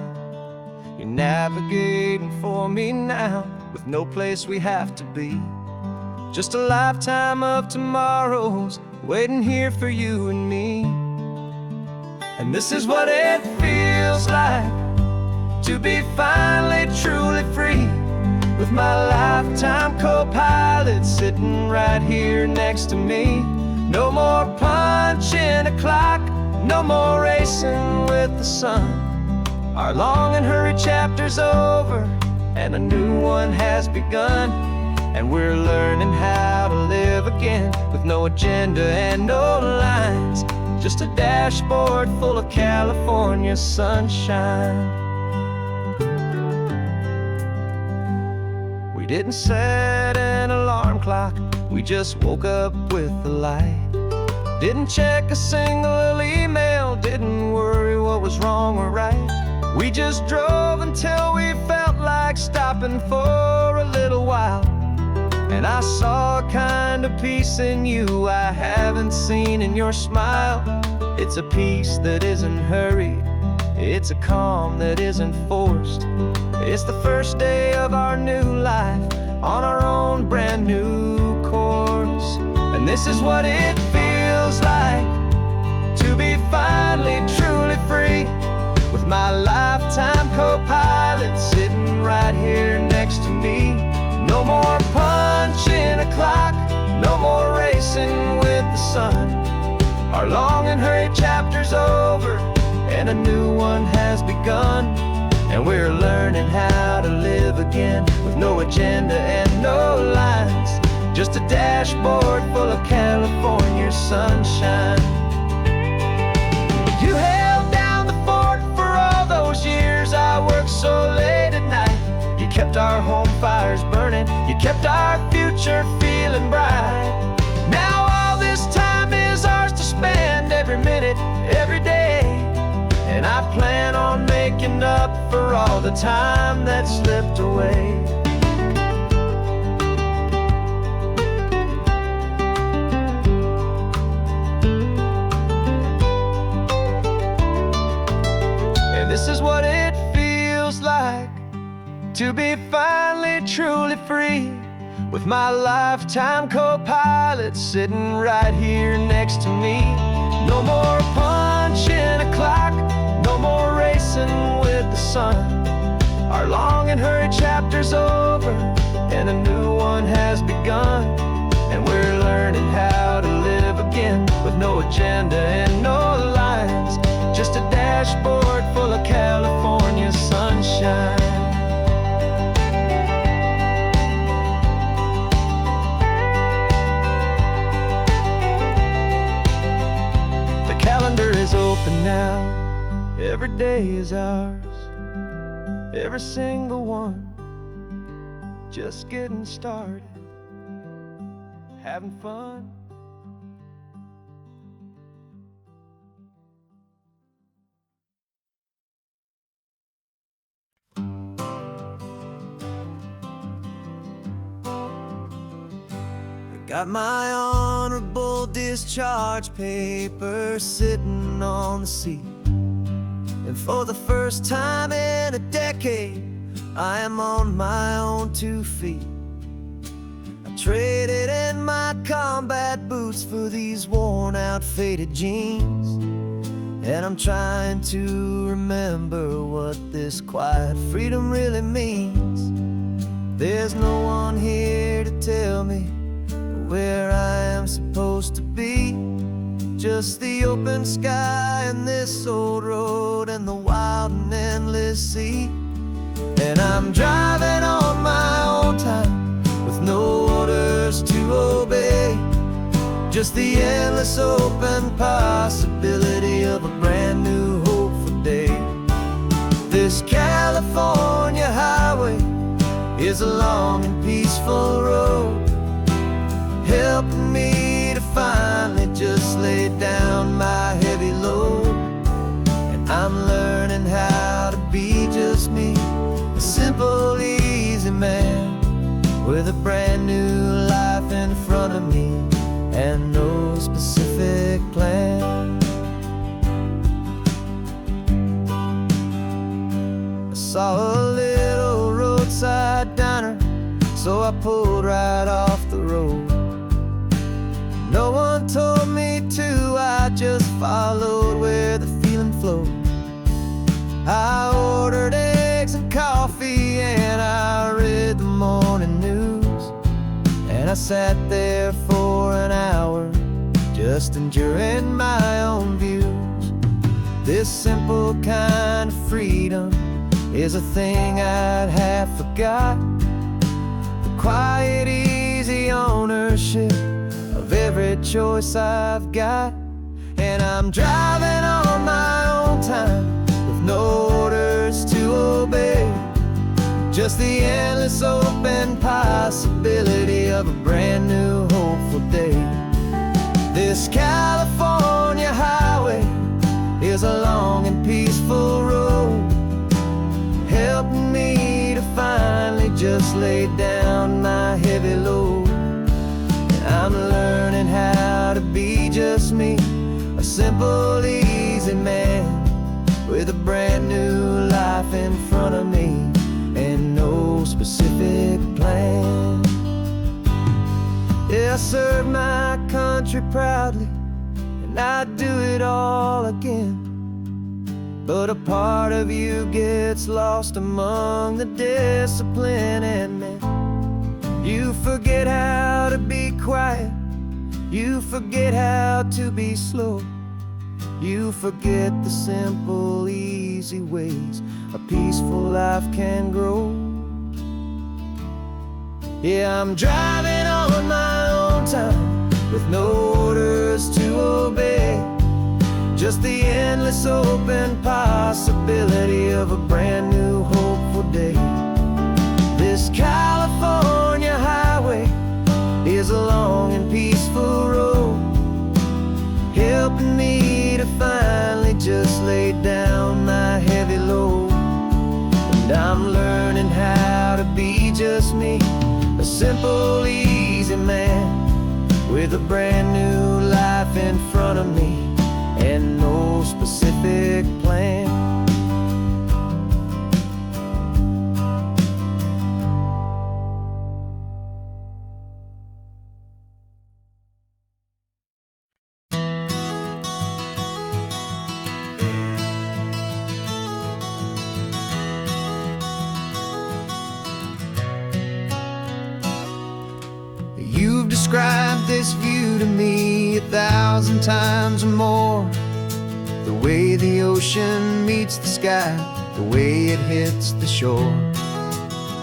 You're navigating for me now, with no place we have to be. Just a lifetime of tomorrows waiting here for you and me. And this is what it feels like to be finally truly free, with my lifetime co-pilot sitting right here next to me. No more punching a clock, no more racing with the sun. Our long and hurried chapter's over and a new one has begun. And we're learning how to live again, with no agenda and no lines, just a dashboard full of California sunshine. We didn't set an alarm clock, we just woke up with the light. Didn't check a single email, smile, didn't worry what was wrong or right. We just drove until we felt like stopping for a little while. And I saw a kind of peace in you I haven't seen in your smile. It's a peace that isn't hurried, it's a calm that isn't forced. It's the first day of our new life on our own brand new course. And this is what it feels like to be finally truly free, with my lifetime co-pilot sitting right here next to me. No more punching a clock, no more racing with the sun. Our long and hurried chapter's over, and a new one has begun. And we're learning how to live again, with no agenda and no lines, just a dashboard full of California sunshine. You held down the fort for all those years I worked so late at night. You kept our home fires burning, you kept our future feeling bright. Now all this time is ours to spend, every minute, every day. And I plan on making up for all the time that slipped away. And this is what it feels like to be finally truly free, with my lifetime co-pilot sitting right here next to me. No more punching a clock, no more racing with the sun. Our long and hurried chapter's over, and a new one has begun. And we're learning how to live again, with no agenda and no lines, just a dashboard full of California sunshine. The calendar is open now, every day is ours, every single one, just getting started, having fun. Got my honorable discharge paper sitting on the seat, and for the first time in a decade, I am on my own 2 feet. I traded in my combat boots for these worn out faded jeans, and I'm trying to remember what this quiet freedom really means. There's no one here to tell me where I am supposed to be, just the open sky and this old road and the wild and endless sea. And I'm driving on my own time, with no orders to obey, just the endless open possibility of a brand new hopeful day. This California highway is a long and peaceful road, helping me to finally just lay down my heavy load. And I'm learning how to be just me, a simple, easy man, with a brand new life in front of me and no specific plan. I saw a little roadside diner, so I pulled right off the road. No one told me to, I just followed where the feeling flowed. I ordered eggs and coffee, and I read the morning news, and I sat there for an hour, just enduring my own views. This simple kind of freedom is a thing I'd half forgot, the quiet, easy ownership of every choice I've got. And I'm driving on my own time, with no orders to obey, just the endless open possibility of a brand new hopeful day. This California highway laid down my heavy load. And I'm learning how to be just me, a simple, easy man with a brand new life in front of me and no specific plan. Yeah, I serve my country proudly, and I'd do it all again. But a part of you gets lost among the discipline, and man, you forget how to be quiet, you forget how to be slow, you forget the simple, easy ways a peaceful life can grow. Yeah, I'm driving on my own time with no orders to obey, just the endless open possibility of a brand new hopeful day. This California highway is a long and peaceful road, helping me to finally just lay down my heavy load. And I'm learning how to be just me, a simple, easy man with a brand new life in front of me and no specific plan. You've described this view to me 1,000 times or more, the way the ocean meets the sky, the way it hits the shore.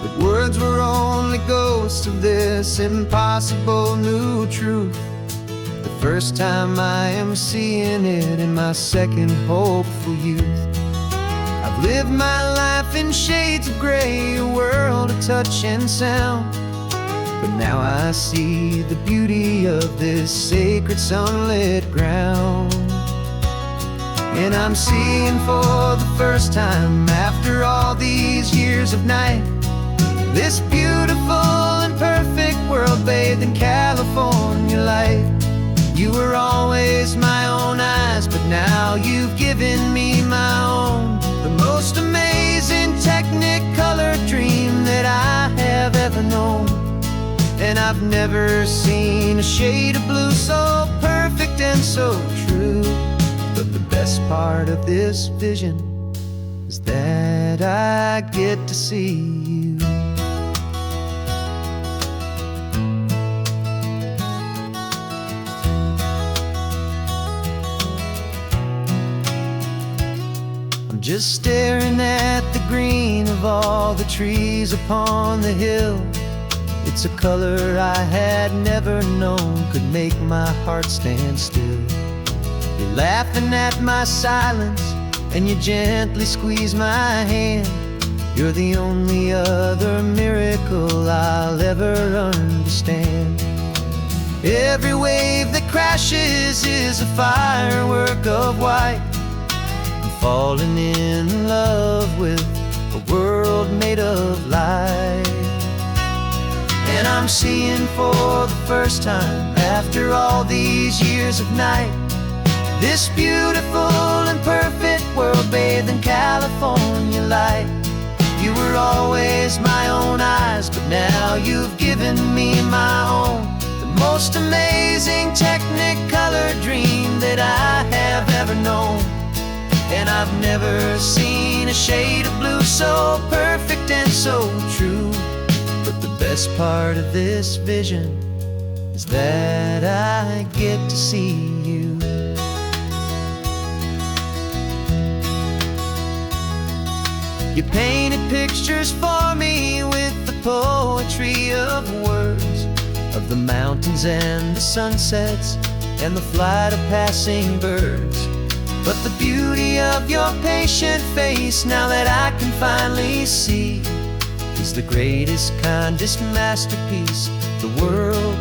But words were only ghosts of this impossible new truth. The first time I am seeing it in my second hopeful youth. I've lived my life in shades of gray, a world of touch and sound, but now I see the beauty of this sacred sunlit ground. And I'm seeing for the first time after all these years of night, this beautiful and perfect world bathed in California light. You were always my own eyes, but now you've given me my own, the most amazing technicolor dream that I have ever known. And I've never seen a shade of blue so perfect and so true. But the best part of this vision is that I get to see you. I'm just staring at the green of all the trees upon the hill. It's a color I had never known could make my heart stand still. You're laughing at my silence, and you gently squeeze my hand. You're the only other miracle I'll ever understand. Every wave that crashes is a firework of white. I'm falling in love with a world made of light. And I'm seeing for the first time after all these years of night, this beautiful and perfect world bathed in California light. You were always my own eyes, but now you've given me my own, the most amazing technicolor dream that I have ever known. And I've never seen a shade of blue so perfect and so true. But the best part of this vision is that I get to see you. You painted pictures for me with the poetry of words, of the mountains and the sunsets and the flight of passing birds. But the beauty of your patient face, now that I can finally see, is the greatest, kindest masterpiece the world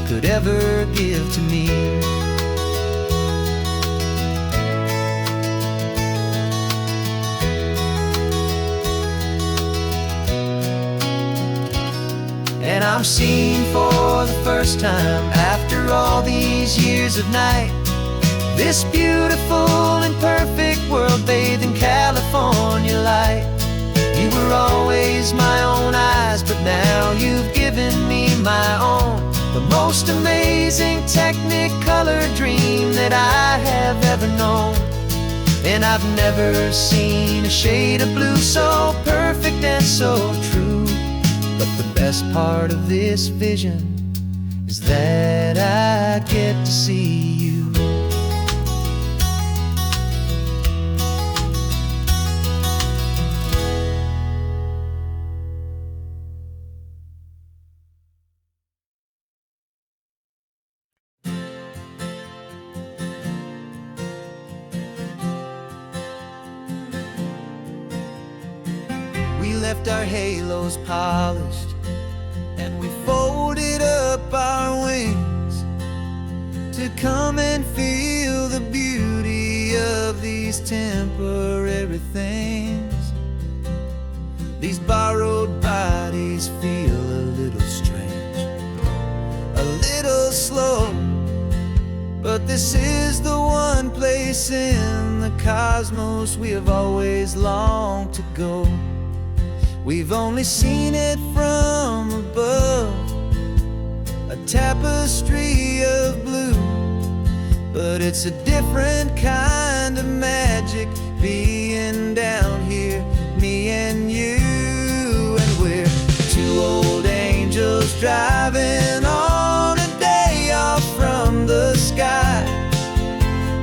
could ever give to me. I'm seeing for the first time after all these years of night this beautiful and perfect world bathed in California light. You were always my own eyes, but now you've given me my own, the most amazing Technicolor dream that I have ever known. And I've never seen a shade of blue so perfect and so true. But the best part of this vision is that I get to see you. We left our halos polished and we folded up our wings to come and feel the beauty of these temporary things. These borrowed bodies feel a little strange, a little slow, but this is the one place in the cosmos we have always longed to go. We've only seen it from above, a tapestry of blue, but it's a different kind of magic being down here, me and you. And we're two old angels driving on a day off from the sky,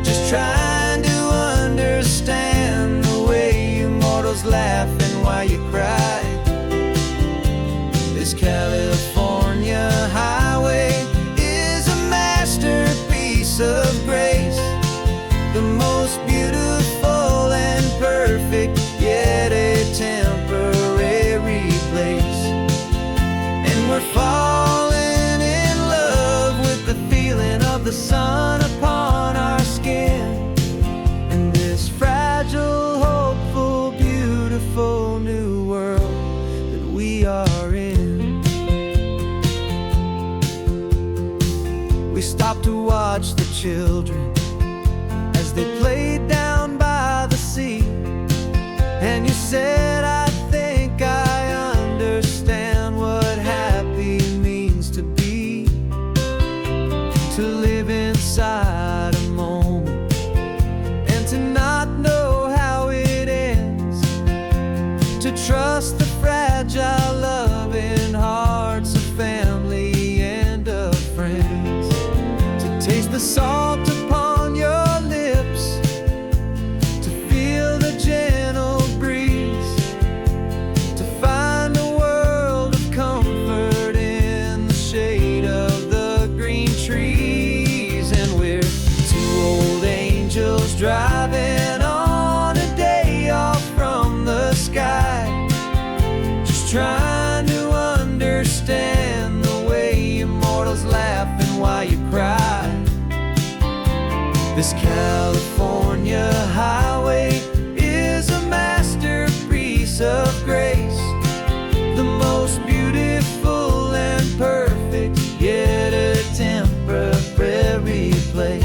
just trying to understand the way you mortals laugh and why you cry. This California highway is a masterpiece of grace, the most beautiful and perfect, yet a temporary place. And we're falling in love with the feeling of the sun upon our skin, and this fragile, hopeful, beautiful new world that we are in. We stopped to watch the children as they played down by the sea, and you said, I think I understand what happy means to be, to live inside a moment and to not know how it ends, to trust the fragile loving hearts of family and of friends, to taste the salt upon your lips, to feel the gentle breeze, to find a world of comfort in the shade of the green trees. And we're two old angels driving on a day off from the sky, just trying to understand the way you mortals laugh and why you cry. This California highway is a masterpiece of grace, the most beautiful and perfect, yet a temporary place.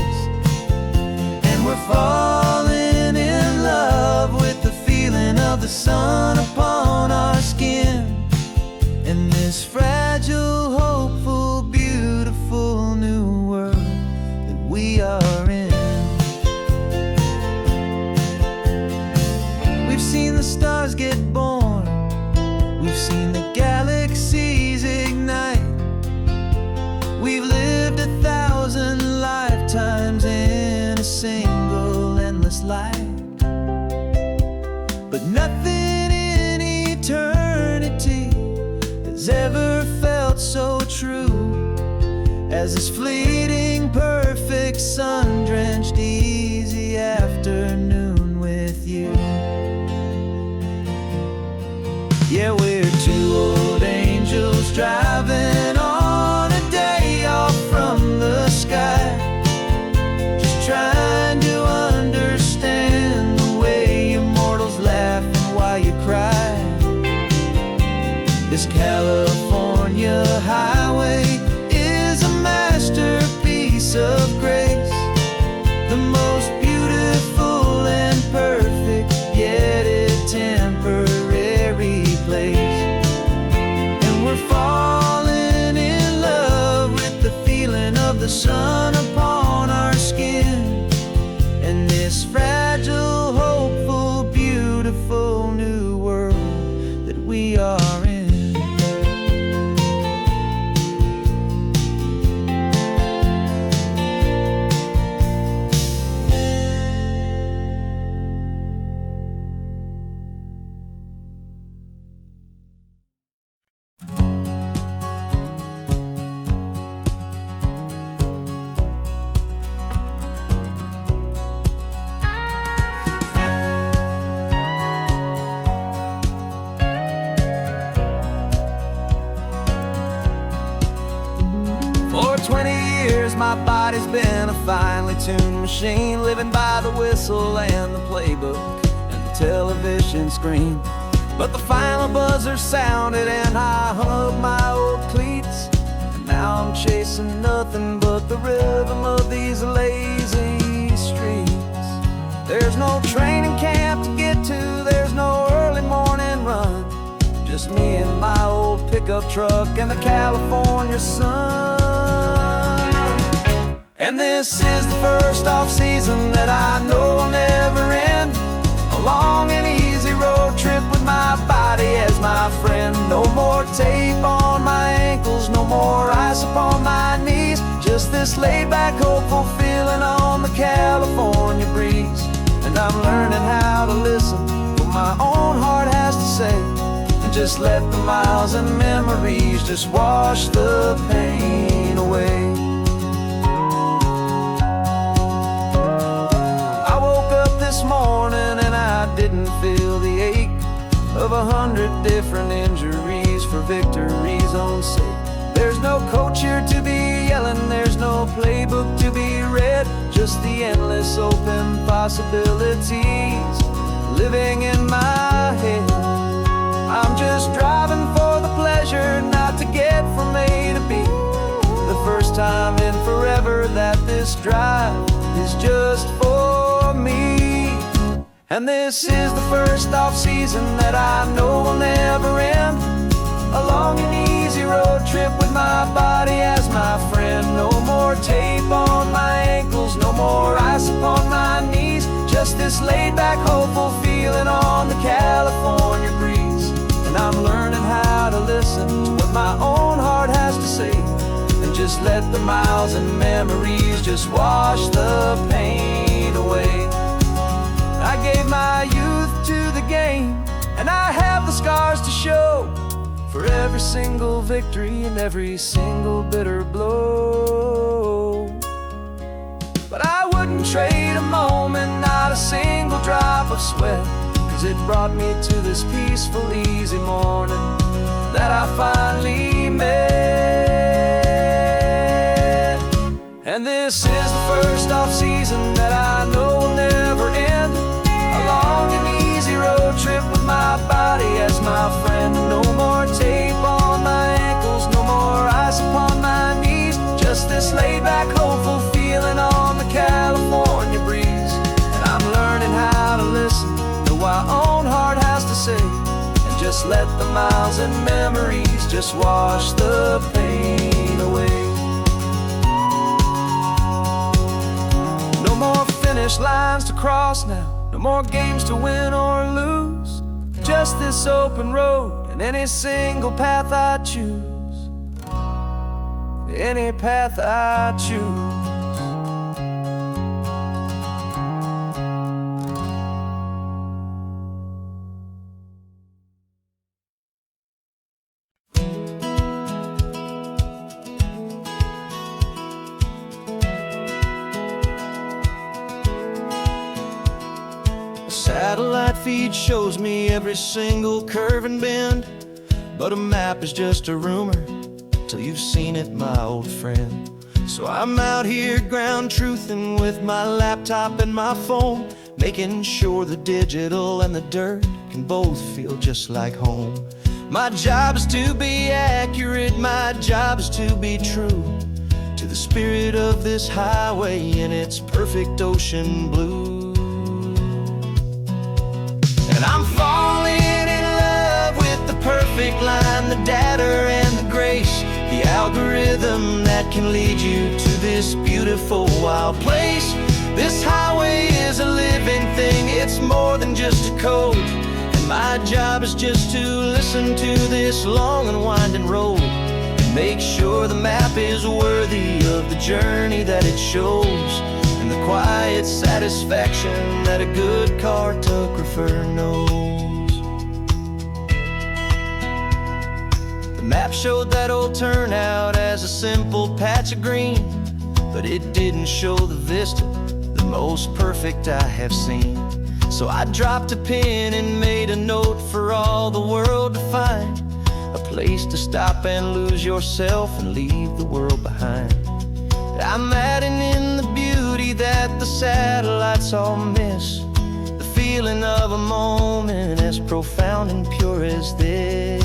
And we're falling in love with the feeling of the sun upon our skin, in this fragile, hopeful, beautiful new world that we are in. We've seen the stars get born, we've seen the galaxies ignite, we've lived 1,000 lifetimes in a single endless life. But nothing in eternity has ever felt so true as this fleeting, perfect, sun-drenched, easy afternoon with you. Yeah, we're two old angels driving on a day off from the sky, just trying to understand the way you mortals laugh and why you cry. This California high most beautiful and perfect, yet a temporary place. And we're falling in love with the feeling of the sun upon our skin, and this fragile, hopeful, beautiful new world that we are in. For 20 years my body's been a finely tuned machine, living by the whistle and the playbook and the television screen. But the final buzzer sounded and I hung up my old cleats, and now I'm chasing nothing but the rhythm of these lazy streets. There's no training camp to get to, there's no early morning run, just me and my old pickup truck and the California sun. And this is the first off-season that I know will never end, a long and easy road trip with my body as my friend. No more tape on my ankles, no more ice upon my knees, just this laid-back, hopeful feeling on the California breeze. And I'm learning how to listen to what my own heart has to say, and just let the miles and memories just wash the pain away. I woke up this morning and I didn't feel the ache of 100 different injuries for victory's own sake. There's no coach here to be yelling, there's no playbook to be read, just the endless open possibilities living in my head. I'm just driving for the pleasure, not to get from A to B. The first time in forever that this drive is just for me. And this is the first off-season that I know will never end, a long and easy road trip with my body as my friend. No more tape on my ankles, no more ice upon my knees, just this laid-back, hopeful feeling on the California breeze. And I'm learning how to listen to what my own heart has to say, and just let the miles and memories just wash the pain away. I gave my youth to the game, and I have the scars to show for every single victory and every single bitter blow. But I wouldn't trade a moment, not a single drop of sweat, 'cause it brought me to this peaceful, easy morning that I finally met. And this is the first off-season that I know will never end, a long and easy road trip with my body as my friend. No more tape on my ankles, no more ice upon my knees, just this laid-back, hopeful feeling on the California breeze. And I'm learning how to listen to what my own heart has to say, and just let the miles and memories just wash the pain away. No more finish lines to cross now, no more games to win or lose, just this open road and any single path I choose, any path I choose. Satellite feed shows me every single curve and bend, but a map is just a rumor till you've seen it, my old friend. So I'm out here ground truthing with my laptop and my phone, making sure the digital and the dirt can both feel just like home. My job is to be accurate, my job is to be true to the the spirit of this highway in its perfect ocean blue. And I'm falling in love with the perfect line, the data and the grace, the algorithm that can lead you to this beautiful wild place. This highway is a living thing, it's more than just a code. And my job is just to listen to this long and winding road and make sure the map is worthy of the journey that it shows, and the quiet satisfaction that a good cartographer knows. The map showed that old turnout as a simple patch of green, but it didn't show the vista, the most perfect I have seen. So I dropped a pin and made a note for all the world to find, a place to stop and lose yourself and leave the world behind. I'm adding in the beauty that the satellites all miss, the feeling of a moment as profound and pure as this.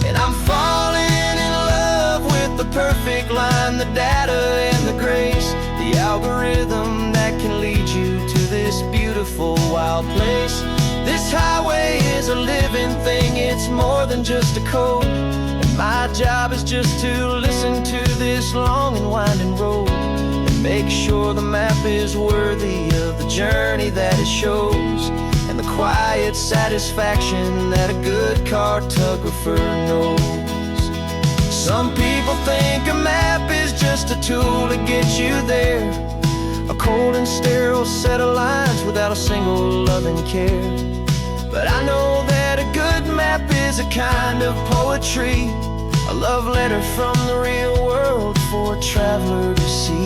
And I'm falling in love with the perfect line, the data and the grace, the algorithm that can lead you to this beautiful wild place. This highway is a living thing, it's more than just a code. And my job is just to listen to this long and winding road and make sure the map is worthy of the journey that it shows, and the quiet satisfaction that a good cartographer knows. Some people think a map is just a tool to get you there, a cold and sterile set of lines without a single loving care. But I know that a good map is a kind of poetry, a love letter from the real world for a traveler to see.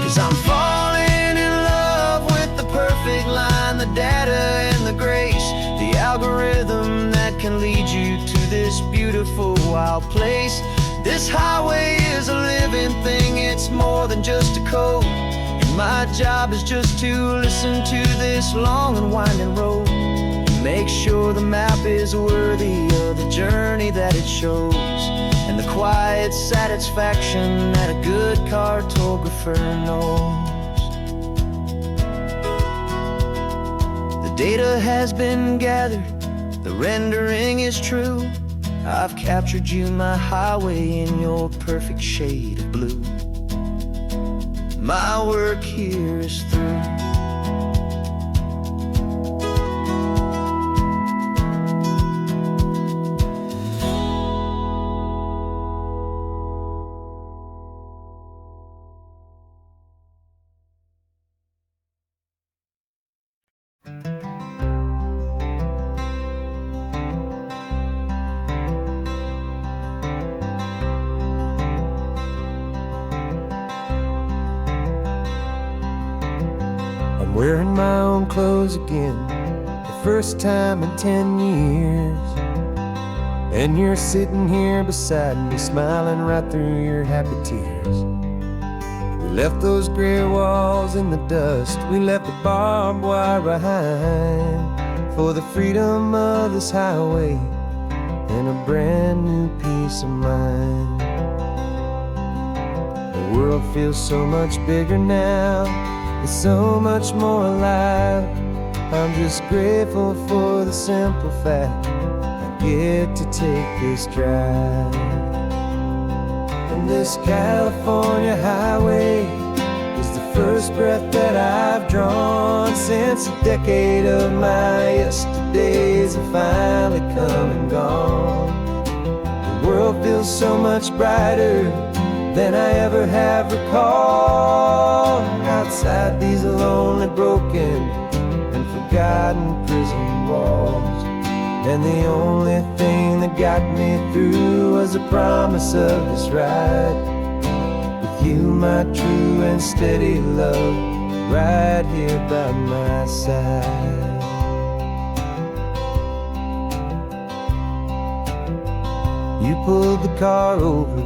'Cause I'm falling in love with the perfect line, the data and the grace, the algorithm that can lead you to this beautiful wild place. This highway is a living thing, it's more than just a code. And my job is just to listen to this long and winding road and make sure the map is worthy of the journey that it shows, and the quiet satisfaction that a good cartographer knows. The data has been gathered, the rendering is true. I've captured you, my highway, in your perfect shade of blue. My work here is through. Wearing my own clothes again, the first time in 10 years. And you're sitting here beside me, smiling right through your happy tears. We left those gray walls in the dust, we left the barbed wire behind, for the freedom of this highway and a brand new peace of mind. The world feels so much bigger now, it's so much more alive. I'm just grateful for the simple fact I get to take this drive. And this California highway is the first breath that I've drawn since a decade of my yesterdays have finally come and gone. The world feels so much brighter than I ever have recalled. Outside these lonely, broken, and forgotten prison walls, and the only thing that got me through was the promise of this ride with you, my true and steady love. right here by my side. You pulled the car over,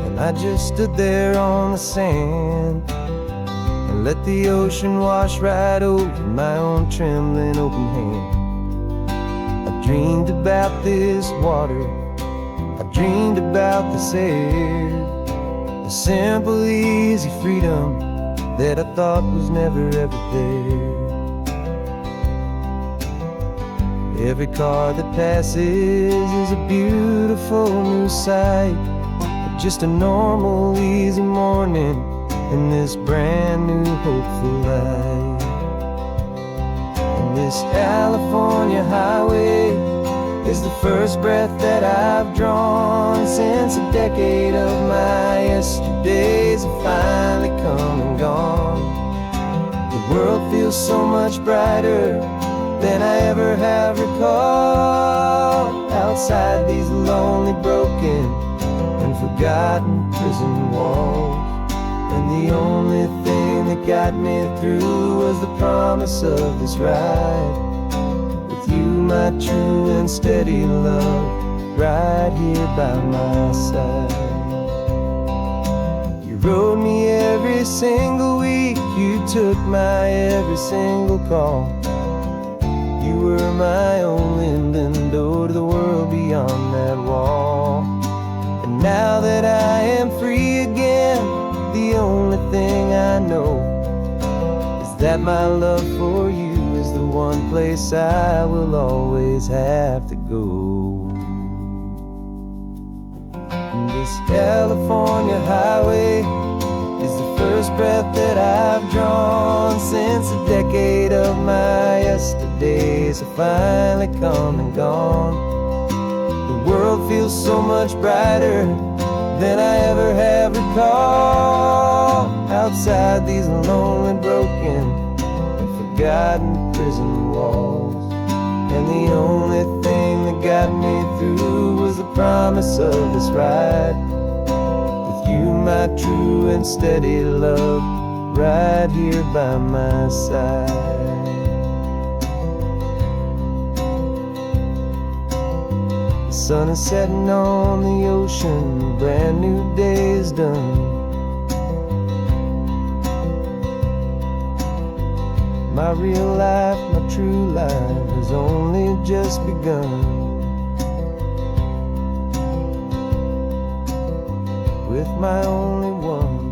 and I just stood there on the sand and let the ocean wash right over my own trembling open hand. I dreamed about this water, I dreamed about this air, the simple, easy freedom that I thought was never ever there. Every car that passes is a beautiful new sight, but just a normal, easy morning in this brand new, hopeful life. And this California highway is the first breath that I've drawn since a decade of my yesterdays have finally come and gone. The world feels so much brighter than I ever have recalled, outside these lonely, broken, and forgotten prison walls. And the only thing that got me through was the promise of this ride with you, my true and steady love, right here by my side. You rode me every single week, you took my every single call. You were my only window to the world beyond that wall. And now that I am free again, the only thing I know is that my love for you is the one place I will always have to go. And this California highway is the first breath that I've drawn since a decade of my yesterdays have finally come and gone. The world feels so much brighter than I ever have recalled, outside these lonely, broken, and forgotten prison walls. And the only thing that got me through was the promise of this ride with you, my true and steady love, right here by my side. The sun is setting on the ocean, a brand new day is done. My real life, my true life has only just begun. With my only one.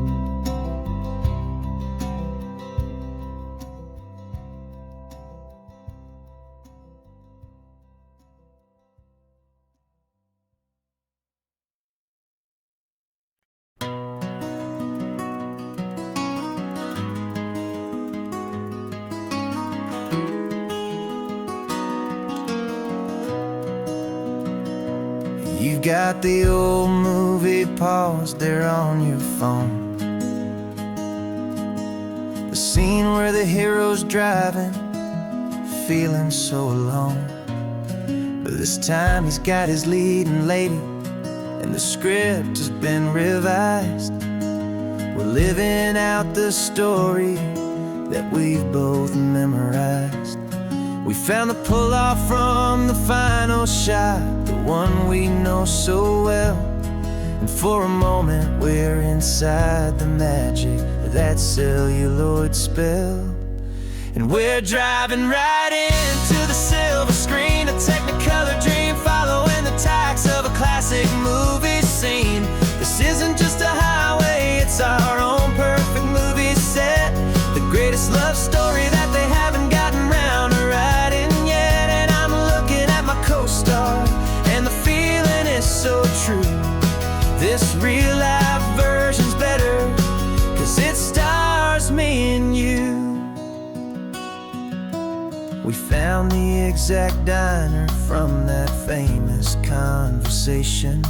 You've got the old movie paused there on your phone, the scene where the hero's driving, feeling so alone. But this time he's got his leading lady, and the script has been revised. We're living out the story that we've both memorized. We found the pull-off from the final shot, the one we know so well. And for a moment we're inside the magic of that celluloid spell. And we're driving right into the silver screen, a Technicolor dream, following the tacks of a classic movie scene. This isn't just a highway, it's our own perfect movie set, the greatest love story that they haven't gotten round to writing yet. And I'm looking at my co-star, and the feeling is so true. This real life version's better, 'cause it stars me and you. We found the exact diner from that famous conversation,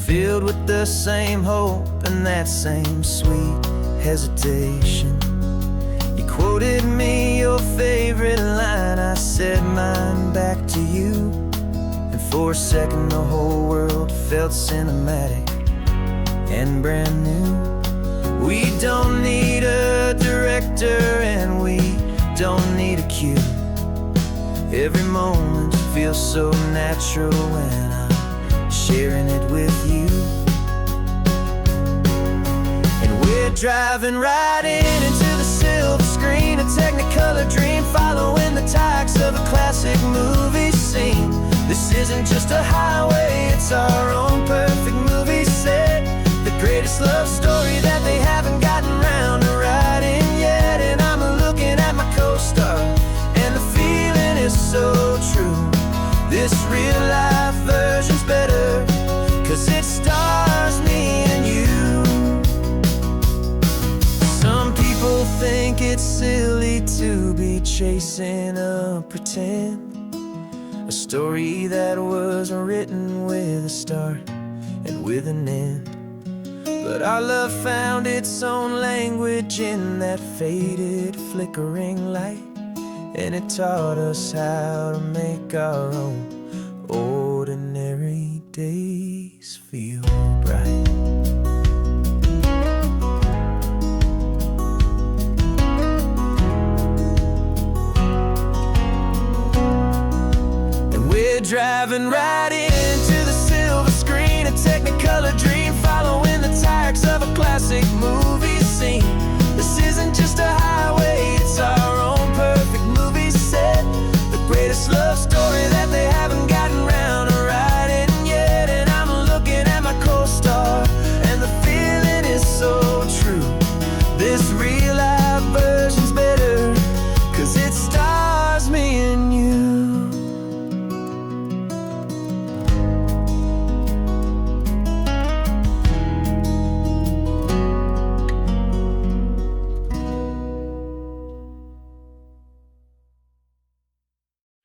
filled with the same hope and that same sweet hesitation. You quoted me your favorite line, I said mine back to you. And for a second the whole world felt cinematic and brand new. We don't need a director laughter, and we don't need a cue. Every moment feels so natural when I'm sharing it with you. And we're driving right into the silver screen, a Technicolor dream, following the tacks of a classic movie scene. This isn't just a highway, it's our own perfect movie set, the greatest love story that they haven't gotten round to writing yet. And I'm looking at my co-star, and the feeling is so true. This real life version's better, 'cause it stars me and you. Some people think it's silly to be chasing a pretend, a story that was written with a start and with an end. But our love found its own language in that faded, flickering light, and it taught us how to make our own ordinary days feel bright. Driving right into the silver screen, a Technicolor dream, following the tacks of a classic movie scene.